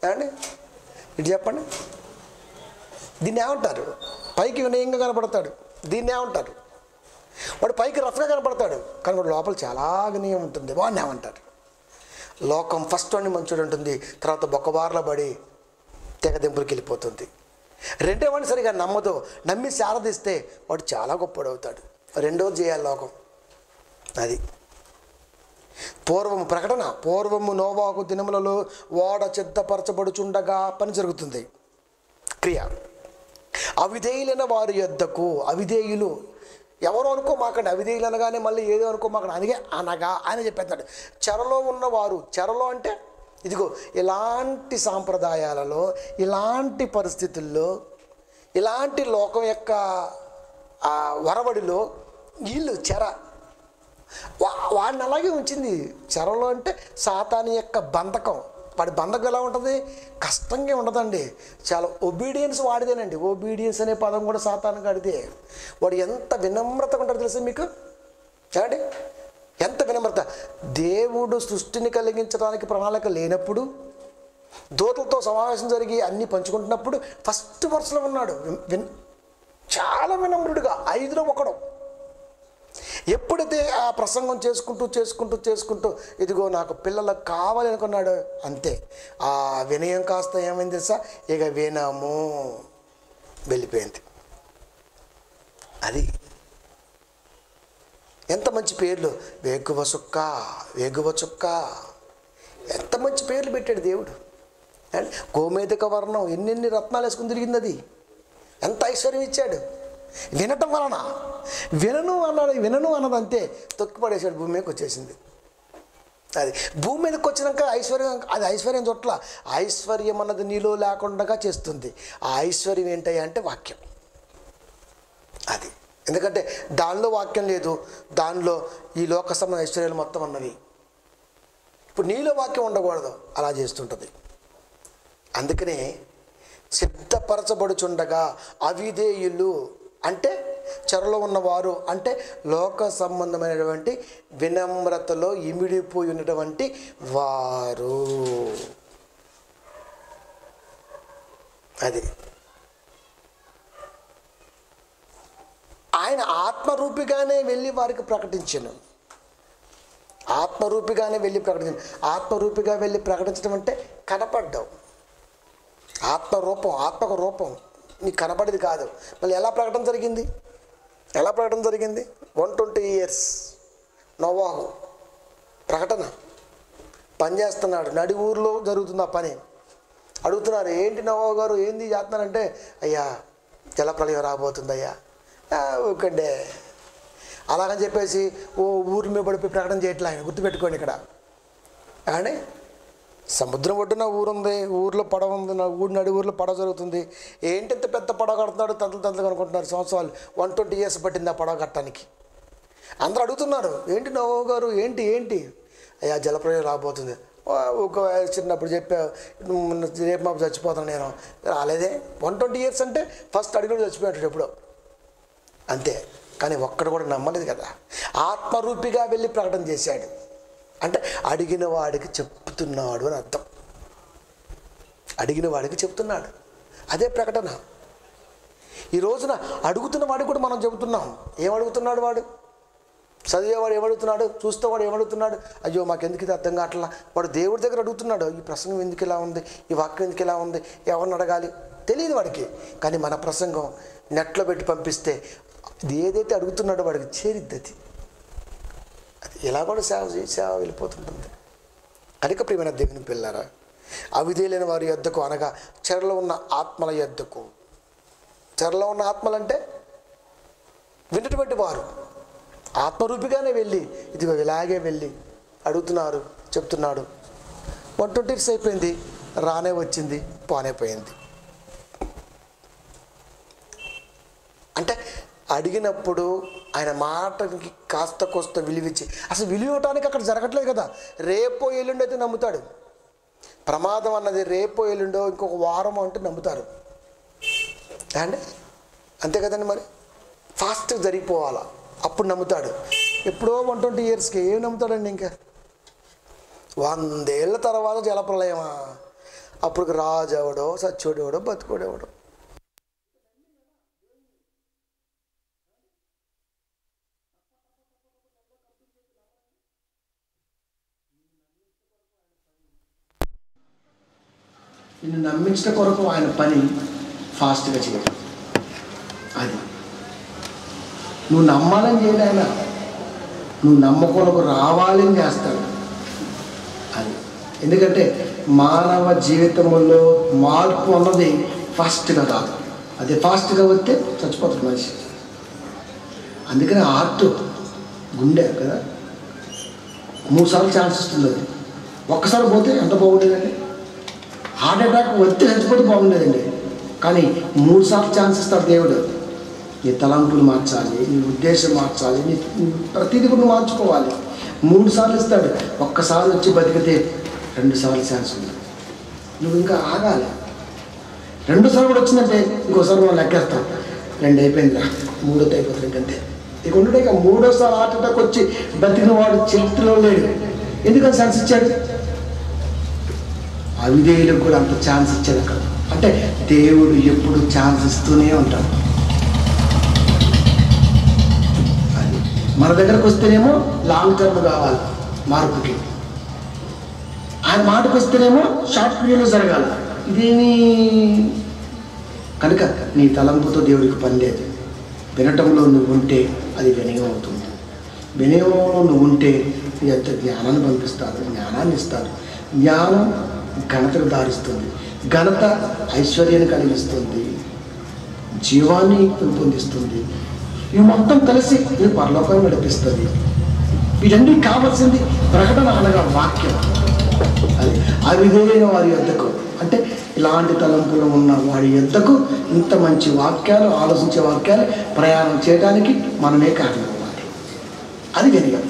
ఏమండి ఇటు చెప్పండి, దీన్ని ఏమంటారు? పైకి వినయంగా కనపడతాడు, దీన్ని ఏమంటారు? వాడు పైకి రఫ్గా కనపడతాడు, కానీ వాడు లోపల చాలా వినయం ఉంటుంది, వాడిని ఏమంటారు? లోకం ఫస్ట్ వాడిని మంచోడు ఉంటుంది, తర్వాత బొక్కబార్ల పడి తెగదెంపులకి వెళ్ళిపోతుంది. రెండో వాడిని సరిగా నమ్మదు, నమ్మి శారదిస్తే వాడు చాలా గొప్పడవుతాడు. రెండోది చేయాలి లోకం. అది పూర్వము నోవాహు దినములలో ఓడ సిద్ధపరచబడుచుండగా పని జరుగుతుంది. క్రియ అవిధేయులైన వారి యొద్దకు, అవిధేయులు ఎవరు అనుకోమాకండి, అవిధేయులు అనగానే మళ్ళీ ఏదో అనుకోమాకండి, అనగా ఆయన చెప్పేస్తాడు. చెరలో ఉన్నవారు, చెరలో అంటే ఇదిగో ఇలాంటి సాంప్రదాయాలలో, ఇలాంటి పరిస్థితుల్లో, ఇలాంటి లోకం యొక్క వరవడిలో వీళ్ళు చెర వాడిని అలాగే ఉంచింది. చెరలో అంటే సాతాను యొక్క బంధకం. వాడి బంధకం ఎలా ఉంటుంది? కష్టంగా ఉండదండి, చాలా ఒబీడియన్స్ వాడిదేనండి. ఒబీడియన్స్ అనే పదం కూడా సాతాను కాడిదే. వాడు ఎంత వినమ్రతగా ఉంటాడో తెలుసా మీకు? చూడండి ఎంత వినమ్రత. దేవుడు సృష్టిని కలిగించడానికి ప్రణాళిక లేనప్పుడు, దూతలతో సమావేశం జరిగి అన్నీ పంచుకుంటున్నప్పుడు ఫస్ట్ వరుసలో ఉన్నాడు. చాలా వినమ్రుడిగా 5లో ఒకడు. ఎప్పుడైతే ఆ ప్రసంగం చేసుకుంటూ ఇదిగో నాకు పిల్లలు కావాలి అనుకున్నాడు, అంతే ఆ వినయం కాస్త ఏమైంది తెలుసా? ఇక వినము వెళ్ళిపోయింది. అది ఎంత మంచి పేర్లు, వేగువ చుక్క, ఎంత మంచి పేర్లు పెట్టాడు దేవుడు. అండ్ గోమేధిక వర్ణం, ఎన్నెన్ని రత్నాలు వేసుకుని తిరిగింది అది. ఎంత ఐశ్వర్యం ఇచ్చాడు. వినటం వలన వినను అన్నది అంతే తొక్కిపడేశాడు, భూమి మీదకి వచ్చేసింది. అది భూమి మీదకి వచ్చినాక ఐశ్వర్యం చోట్ల ఐశ్వర్యం అన్నది నీలో లేకుండా చేస్తుంది. ఆ ఐశ్వర్యం ఏంటయ్యా అంటే వాక్యం. అది ఎందుకంటే దానిలో వాక్యం లేదు, దానిలో ఈ లోక సంబంధ ఐశ్వర్యాలు మొత్తం అన్నవి. ఇప్పుడు నీలో వాక్యం ఉండకూడదు, అలా చేస్తుంటుంది. అందుకనే సిద్ధపరచబడుచుండగా అవిధేయులు అంటే చెరలో ఉన్నవారు, అంటే లోక సంబంధమైనటువంటి వినమ్రతలో ఇమిడిపోయి ఉన్నటువంటి వారు. అది ఆయన ఆత్మరూపిగానే వెళ్ళి వారికి ప్రకటించాను. ఆత్మరూపిగా వెళ్ళి ప్రకటించడం అంటే కనపడ్డావు. ఆత్మకు రూపం నీకు కనపడేది కాదు. మళ్ళీ ఎలా ప్రకటన జరిగింది? 120 years నోవాహు ప్రకటన పనిచేస్తున్నాడు. నడి ఊరిలో జరుగుతుంది ఆ పని. అడుగుతున్నారు, ఏంటి నోవాహు గారు ఏంది చేస్తున్నారంటే, అయ్యా జలప్రలయం రాబోతుంది అయ్యా. ఓకండే అలాగని చెప్పేసి ఊరి మీద పడిపోయి ప్రకటన చేయట్లే ఆయన. గుర్తుపెట్టుకోండి, ఇక్కడ కానీ సముద్రం ఒడ్డున ఊరుంది, ఊరిలో పడవ ఉంది, ఊరి నడి ఊరిలో పడవ జరుగుతుంది. ఏంటి ఇంత పెద్ద పడవ కడుతున్నాడు, తంతులు అనుకుంటున్నారు. సంవత్సరాలు 120 years పట్టింది ఆ పడవ కట్టడానికి. అందరూ అడుగుతున్నారు, ఏంటి నోవాహు గారు ఏంటి అయ్యా జలప్రలయం రాబోతుంది. ఒక చిన్నప్పుడు చెప్పా, రేపు మాకు చచ్చిపోతాను నేను. రాలేదే. 120 years అంటే ఫస్ట్ అడిగిన చచ్చిపోయాడు ఎప్పుడో, అంతే. కానీ ఒక్కడు కూడా నమ్మలేదు కదా. ఆత్మరూపిగా వెళ్ళి ప్రకటన చేశాడు అంటే అడిగిన వాడికి చెప్తున్నాడు అని అర్థం. అడిగిన వాడికి చెప్తున్నాడు, అదే ప్రకటన. ఈ రోజున అడుగుతున్న వాడికి కూడా మనం చెబుతున్నాం. ఏమడుగుతున్నాడు వాడు? చదివేవాడు ఏమడుగుతున్నాడు? చూస్తేవాడు ఏమడుగుతున్నాడు? అయ్యో మాకెందుకు ఇది అర్థం కావట్లా. వాడు దేవుడి దగ్గర అడుగుతున్నాడు, ఈ ప్రసంగం ఎందుకు ఇలా ఉంది, ఈ వాక్యం ఎందుకు ఇలా ఉంది, ఎవరిని అడగాలి తెలియదు వాడికి. కానీ మన ప్రసంగం నెట్లో పెట్టి పంపిస్తే ఇది ఏదైతే అడుగుతున్నాడో వాడికి చేరిద్ది. అది ఇలా కూడా సేవ వెళ్ళిపోతుంటుంది. కనుక ప్రియమైన దేవుని పిల్లారా, అవిధేయులైన వారి యొద్దకు అనగా చెరలో ఉన్న ఆత్మల యొద్దకు. చెరలో ఉన్న ఆత్మలంటే విన్నటువంటి వారు ఆత్మరూపిగానే వెళ్ళి ఇదిగో ఇలాగే వెళ్ళి అడుగుతున్నారు, చెప్తున్నాడు. 120 years అయిపోయింది, రానే వచ్చింది, పోనే పోయింది. అంటే అడిగినప్పుడు ఆయన మాటకి కాస్త కోస్త విలువిచ్చి, అసలు విలువటానికి అక్కడ జరగట్లేదు కదా. రేపో ఎల్లుండో అయితే నమ్ముతాడు. ప్రమాదం అన్నది రేపో ఎల్లుండో ఇంకొక వారం అంటే నమ్ముతారు అండి, అంతే కదండి. మరి ఫాస్ట్గా జరిగిపోవాలా, అప్పుడు నమ్ముతాడు. ఎప్పుడో 120 yearsకి ఏం నమ్ముతాడండి? ఇంకా 100 ఏళ్ళ తర్వాత జలప్రలయమా? అప్పుడు రాజు ఎవడో, సచ్చోడెవడో, బతుకోడెవడో. నిన్ను నమ్మించడం కొరకు ఆయన పని ఫాస్ట్గా చేయడం. అది నువ్వు నమ్మాలని చేయడు ఆయన, నువ్వు నమ్మకొరకు రావాలని చేస్తాడు. అది ఎందుకంటే మానవ జీవితంలో మార్పు అన్నది ఫాస్ట్గా రాదు. అది ఫాస్ట్గా వస్తే చచ్చిపోతుంది మనిషి. అందుకని హార్ట్ గుండె కదా 3 సార్లు ఛాన్స్ ఇస్తుంది. అది ఒక్కసారి పోతే ఎంత బాగుండేదండి. హార్ట్ అటాక్ వస్తే చచ్చిపోతే బాగుండేదండి. కానీ 3 సార్లు ఛాన్స్ ఇస్తాడు దేవుడు. నీ తలంపులు మార్చాలి, నీ ఉద్దేశం మార్చాలి, నీ ప్రతిదీ కూడా మార్చుకోవాలి. 3 సార్లు ఇస్తాడు. ఒక్కసారి వచ్చి బతికితే 2 సార్లు ఛాన్స్ ఉంది. నువ్వు ఇంకా ఆగాలి. 2 సార్లు కూడా వచ్చిందంటే ఇంకోసారి మనం లెక్కేస్తాం. 2 అయిపోయిందిరా, 3వ అయిపోతుంది ఇంకంతే. ఇక ఉండే ఇక 3వసారి హార్ట్ అటాక్ వచ్చి బతికిన వాడు చరిత్రలో లేడు. ఎందుకని ఛాన్స్ ఇచ్చాడు? అవిధేయులకు కూడా అంత ఛాన్స్ ఇచ్చాడు అక్కడ. అంటే దేవుడు ఎప్పుడు ఛాన్స్ ఇస్తూనే ఉంటాడు. అది మన దగ్గరకు వస్తేనేమో లాంగ్ టర్మ్ కావాలి మార్పుకి, ఆయన మాటకు వస్తేనేమో షార్ట్ పీరియడ్లో జరగాలి. ఇదేమీ కనుక నీ తలంపుతో దేవుడికి పని లేదు. వినటంలో నువ్వు ఉంటే అది వినయం అవుతుంది. వినయంలో నువ్వు ఉంటే ఎంత జ్ఞానాన్ని పంపిస్తాడు, జ్ఞానాన్ని ఇస్తాడు. జ్ఞానం ఘనతకు దారిస్తుంది, ఘనత ఐశ్వర్యాన్ని కలిగిస్తుంది, జీవాన్ని పెంపొందిస్తుంది. ఇవి మొత్తం కలిసి నేను పరలోకాన్ని నడిపిస్తుంది. వీటన్నీ కావాల్సింది ప్రకటన అనగా వాక్యం. అది అవిధేయులైన వారి యొద్దకు, అంటే ఇలాంటి తలంపులు ఉన్న వాడి యొద్దకు ఇంత మంచి వాక్యాలు, ఆలోచించే వాక్యాలు ప్రయాణం చేయడానికి మనమే కారణం అవ్వాలి. అది వినయం.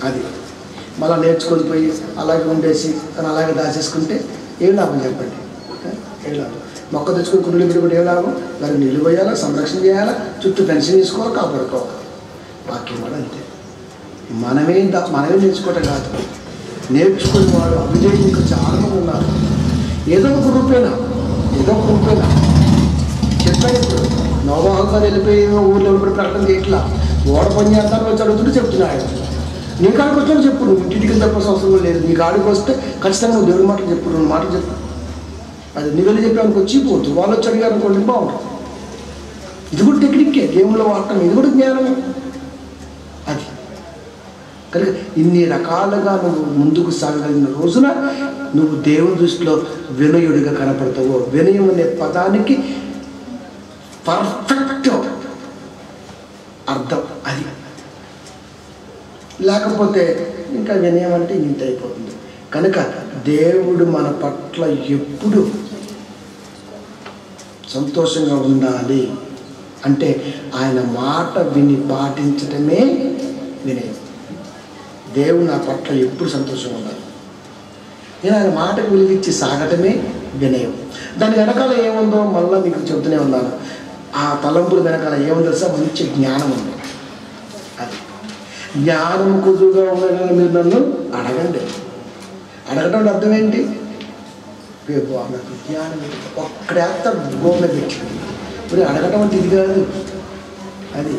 అది మళ్ళీ నేర్చుకొని పోయి అలాగే ఉండేసి తను అలాగే దాచేసుకుంటే ఏం లాభం చెప్పండి? ఏం లాభం? మొక్క తెచ్చుకొని కుండలు పెట్టుకుంటే ఏం లాభం? దానికి నీళ్ళు పోయాలా, సంరక్షణ చేయాలా, చుట్టూ పెన్షన్ తీసుకోవాలి, కాపాడుకోవాలి. వాక్యం కూడా అంతే. మనమే నేర్చుకోవటం కాదు, నేర్చుకునే వాడు అవిధేయులు ఇంకా చాలామంది ఉన్నారు. ఏదో ఒక రూపేనా చెప్పాడు. ఇప్పుడు నోవాహు గారు వెళ్ళిపోయి ఊళ్ళో ఇప్పుడు ప్రకటన చేయట్లా, ఓడ పని చేస్తాను వచ్చి అడుగుతుంటే చెప్తున్నాడు. నీ కాడికి వచ్చాను చెప్పు, నువ్వు ఇంటికి తప్పసం అవసరం లేదు. నీ కాడికి వస్తే ఖచ్చితంగా నువ్వు దేవుడి మాటలు చెప్పు, 2 మాటలు చెప్పు. అది నీ వెళ్ళి చెప్పడానికి వచ్చి పోతు వాళ్ళు వచ్చి అడిగారు అనుకోండి, బాగుంటుంది. ఇది కూడా టెక్నిక్కే, గేమ్లో వాడటం, ఇది కూడా జ్ఞానమే. అది కనుక ఇన్ని రకాలుగా నువ్వు ముందుకు సాగగలిగిన రోజున నువ్వు దేవుని దృష్టిలో వినయుడిగా కనపడతావు. వినయం అనే పదానికి పర్ఫెక్ట్ అర్థం అది. లేకపోతే ఇంకా వినయం అంటే ఇంత అయిపోతుంది. కనుక దేవుడు మన పట్ల ఎప్పుడు సంతోషంగా ఉండాలి అంటే ఆయన మాట విని పాటించటమే వినయం. దేవుడు నా పట్ల ఎప్పుడు సంతోషంగా ఉండాలి, నేను ఆయన మాటకు విలువిచ్చి సాగటమే వినయం. దాని వెనకాల ఏముందో మళ్ళీ మీకు చెబుతూనే ఉన్నాను. ఆ తలంపుల వెనకాల ఏముందో తెలుసా? మంచి జ్ఞానం ఉంది. అది జ్ఞానం కుదురుగా ఉండగానే మీరు నన్ను అడగండి. అడగటం అర్థం ఏంటి? నాకు జ్ఞానం ఒక్కడేస్తా గోమే పెట్టి. ఇప్పుడు అడగటం అంటే ఇది కాదు. అది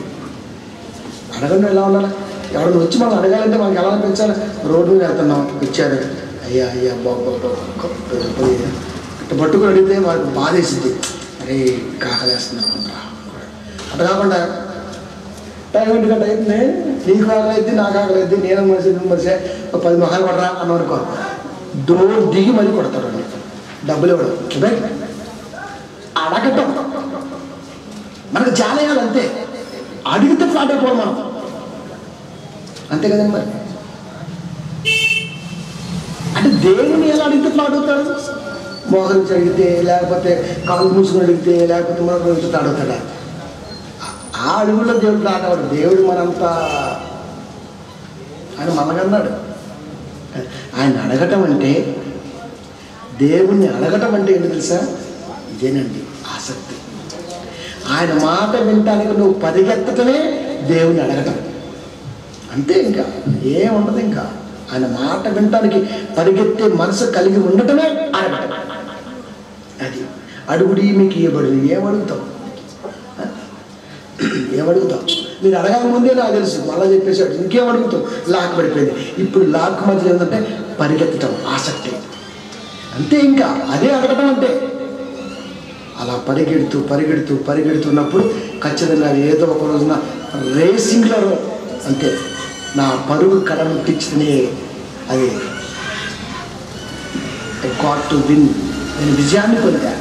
అడగడం ఎలా ఉండాలి? ఎవరైనా వచ్చి మనం అడగాలంటే మనకి ఎలా అనిపించాలి? రోడ్డు మీద వెళ్తున్నాం, ఇచ్చారు, అయ్యా బాబు ఇట్లా పట్టుకుని అడిగితే మనకు బాధేసింది. అరే కాకలేస్తుంది అనుకుంటా. అట్లా కాకుండా టైం ఎందుకంటే అయితే నీకు ఆకలేదు, నాకు ఆకలేదు, నేను మనిషి నువ్వు మనిషి 10 మొహాలు కొడరా అన్ననుకో, డోర్ దిగి మళ్ళీ కొడతాడు. డబ్బులు ఇవ్వడం. అడగటం మనకు జాలేయాలి అంతే. అడిగితే ఫ్లాట్ అయిపోవాలి మనం, అంతే కదండి. మరి అంటే దేవుని ఎలా అడిగితే ఫ్లాట్ అవుతాడు? మోహరించి అడిగితే, లేకపోతే కాళ్ళు మూసుకుని అడిగితే, లేకపోతే మన గురించి అడుగుతాడా? ఆ అడుగులో దేవుడు ఫ్లాట్ అవ్వడు. దేవుడు మనంతా ఆయన మనకన్నాడు. ఆయన అడగటం అంటే, దేవుణ్ణి అడగటం అంటే ఏంటి తెలుసా? ఇదేనండి ఆసక్తి. ఆయన మాట వినటానికి నువ్వు పరిగెత్తటమే దేవుని అడగటం, అంతే. ఇంకా ఏముండదు. ఇంకా ఆయన మాట వినటానికి పరిగెత్తే మనసు కలిగి ఉండటమే అడగటం. అది అడుగుడి మీకు ఇవ్వబడి. ఏమడుగుతావు? మీరు అడగక ముందే నాకు తెలుసు, మళ్ళీ చెప్పేసాడు ఇంకేం అడుగుతావు? లాక్ పడిపోయింది. ఇప్పుడు లాక్ మధ్యలో ఏంటంటే పరిగెత్తటం, ఆసక్తి. అంతే, ఇంకా అదే అడగటం అంటే. అలా పరిగెడుతున్నప్పుడు ఖచ్చితంగా ఏదో ఒక రోజున రేసింగ్లో అంతే నా పరుగు కడముట్టించుకునే అది గాట్ టు విన్, నేను విజయాన్ని పొందా.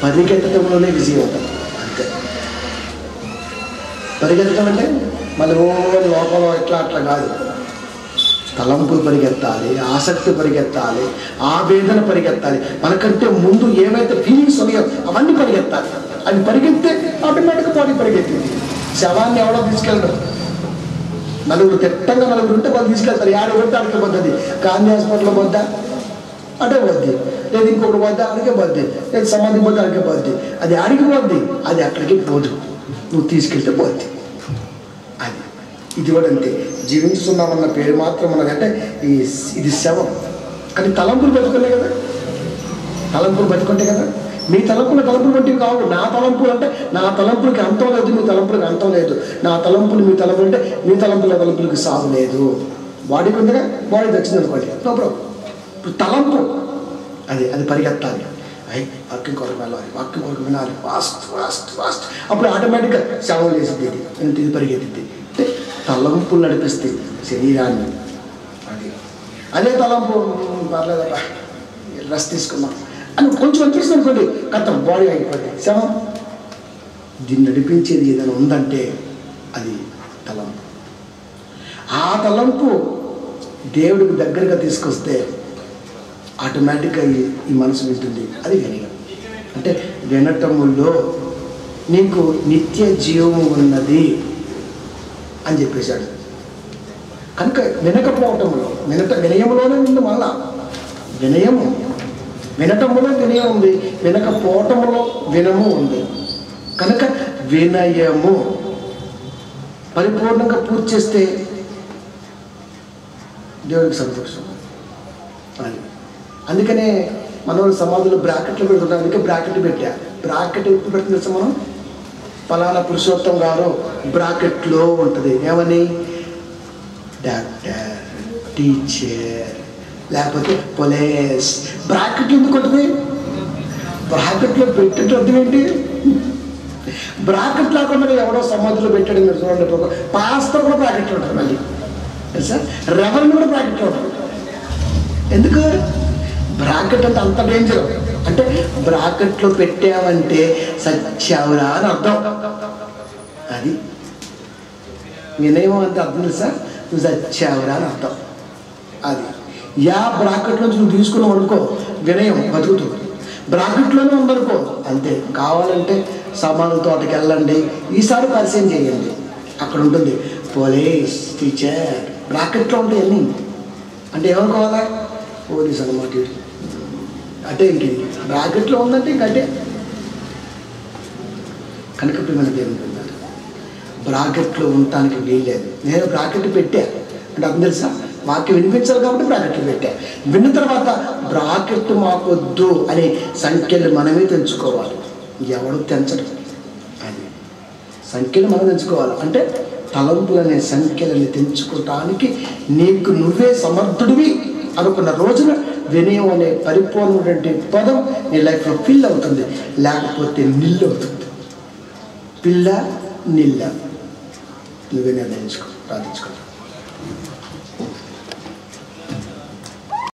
పరిగెత్తడంలోనే విజయవంతం అంతే. పరిగెత్తడం అంటే మళ్ళీ లోపల అట్లా కాదు. తలంపులు పరిగెత్తాలి, ఆసక్తి పరిగెత్తాలి, ఆవేదన పరిగెత్తాలి. మనకంటే ముందు ఏమైతే ఫీలింగ్స్ ఉన్నాయో అవన్నీ పరిగెత్తాలి. అవి పరిగెత్తే ఆటోమేటిక్గా బాడీ పరిగెత్తింది. శవాన్ని ఎవడో తీసుకెళ్ళడం, నలుగురు ఉంటే వాళ్ళు తీసుకెళ్తారు. యాడ పడితే అడిగే పోతుంది. గాంధీ హాస్పిటల్లో పోద్దా అటే పోద్ది, లేదు ఇంకొకటి పోద్దా అడిగే పోద్ది, లేదు సమాధి పోతే అడిగే పోద్ది. అది అడిగి పోద్ది, అది అక్కడికి పోదు, నువ్వు తీసుకెళ్తే పోద్ది. అది ఇది కూడా అంతే. జీవించుతున్నామన్న పేరు మాత్రం ఉన్నది. అంటే ఇది శవం, కానీ తలంపులు బతుకునే కదా. తలంపులు బతుకుంటే కదా. మీ తలంపులు వంటివి కావు. నా తలంపులు అంటే నా తలంపులకి అంతం లేదు, మీ తలంపులకి అంతం లేదు. నా తలంపులు మీ తలంపులు అంటే మీ తలంపులకి సాగు లేదు. బాడీకి ఉందిగా, బాడీ వచ్చింది అనుకోండి, నో ప్రాబ్లం. ఇప్పుడు తలంపు అది పరిగెత్తాలి. వాక్యం కొరకు వెళ్ళాలి, వాక్యం కొరకు వినాలి, ఫాస్ట్. అప్పుడు ఆటోమేటిక్గా శవం వేసింది, ఇది పరిగెత్తింది. అంటే తలంపులు నడిపిస్తే శరీరాన్ని. అదే తలంపు పర్లేదబ్బా రెస్ట్ తీసుకున్నాం అని కొంచెం అనిపిస్తుంది అనుకోండి, కథ బాడీ అయిపోయింది, శవం. దీన్ని నడిపించేది ఏదైనా ఉందంటే అది తలంపు. ఆ తలంపు దేవుడికి దగ్గరగా తీసుకొస్తే ఆటోమేటిక్గా ఈ మనసు వింటుంది. అది వినయం. అంటే వినటములో నీకు నిత్య జీవము ఉన్నది అని చెప్పేశాడు. కనుక వినకపోవటంలో వినయంలోనే ఉంది. మళ్ళా వినటంలో వినయం ఉంది, వినకపోవటంలో వినము ఉంది. కనుక వినయము పరిపూర్ణంగా పూర్తి చేస్తే దేవుడికి సంతోషం. అని అందుకనే మనం సమాధులు బ్రాకెట్లు పెడుతుంటాం. అందుకే బ్రాకెట్ పెట్టా. బ్రాకెట్ ఎప్పుడు పెట్టిన మనం ఫలానా పురుషోత్తం గారు బ్రాకెట్లో ఉంటుంది. ఏమని? డాక్టర్, టీచర్, లేకపోతే పోలీస్. బ్రాకెట్ ఎందుకు ఉంటుంది? బ్రాకెట్లో పెట్టేటం అర్థం ఏంటి? బ్రాకెట్ లేకుండా ఎవడో సమాధిలో పెట్టాడు మీరు చూడండి. పాస్టర్ కూడా బ్రాకెట్లో ఉంటారు. మళ్ళీ సార్ రెవెన్యూ కూడా బ్రాకెట్లో ఉంటారు. ఎందుకు? బ్రాకెట్ అంటే అంత డేంజర్. అంటే బ్రాకెట్లో పెట్టామంటే సత్యావురా అని అర్థం. అది వినయం అంటే అర్థం తెలుసా? నువ్వు సత్యావురా అని అర్థం. అది బ్రాకెట్ నుంచి నువ్వు తీసుకున్నావు అనుకో, వినయం బతుకుతుంది. బ్రాకెట్లోనే ఉందనుకో అంతే. కావాలంటే సామాన్ల తోటకి వెళ్ళండి, ఈసారి పరిచయం చేయండి, అక్కడ ఉంటుంది పోలీస్, టీచర్. బ్రాకెట్లో ఉంటాయి అన్నీ. అంటే ఏమనుకోవాలా? పోలీస్ అన్నమాట. అంటే ఇంక బ్రాకెట్లో ఉందంటే ఇంకంటే. కనుక మనకి ఏమనుకుంటారు, బ్రాకెట్లో ఉండటానికి వీల్లేదు. నేను బ్రాకెట్ పెట్టా అంటే అర్థం తెలుసా? వాక్యం వినిపించాలి కాబట్టి బ్రాకెట్లు పెట్టా. విన్న తర్వాత బ్రాకెట్ మాకొద్దు అనే సంఖ్యలు మనమే తెంచుకోవాలి. ఎవడు తెంచడం. అని సంఖ్యలు మనం తెంచుకోవాలి. అంటే తలంపులు అనే సంఖ్యలని తెంచుకోవటానికి నీకు నువ్వే సమర్థుడివి అనుకున్న రోజున వినయం అనే పరిపూర్ణటువంటి పదం నీ లైఫ్లో ఫిల్ అవుతుంది. లేకపోతే నిల్ అవుతుంది. పిల్ల నిల్ల. నువ్వే నిర్ణయించుకో, ప్రార్థించుకో.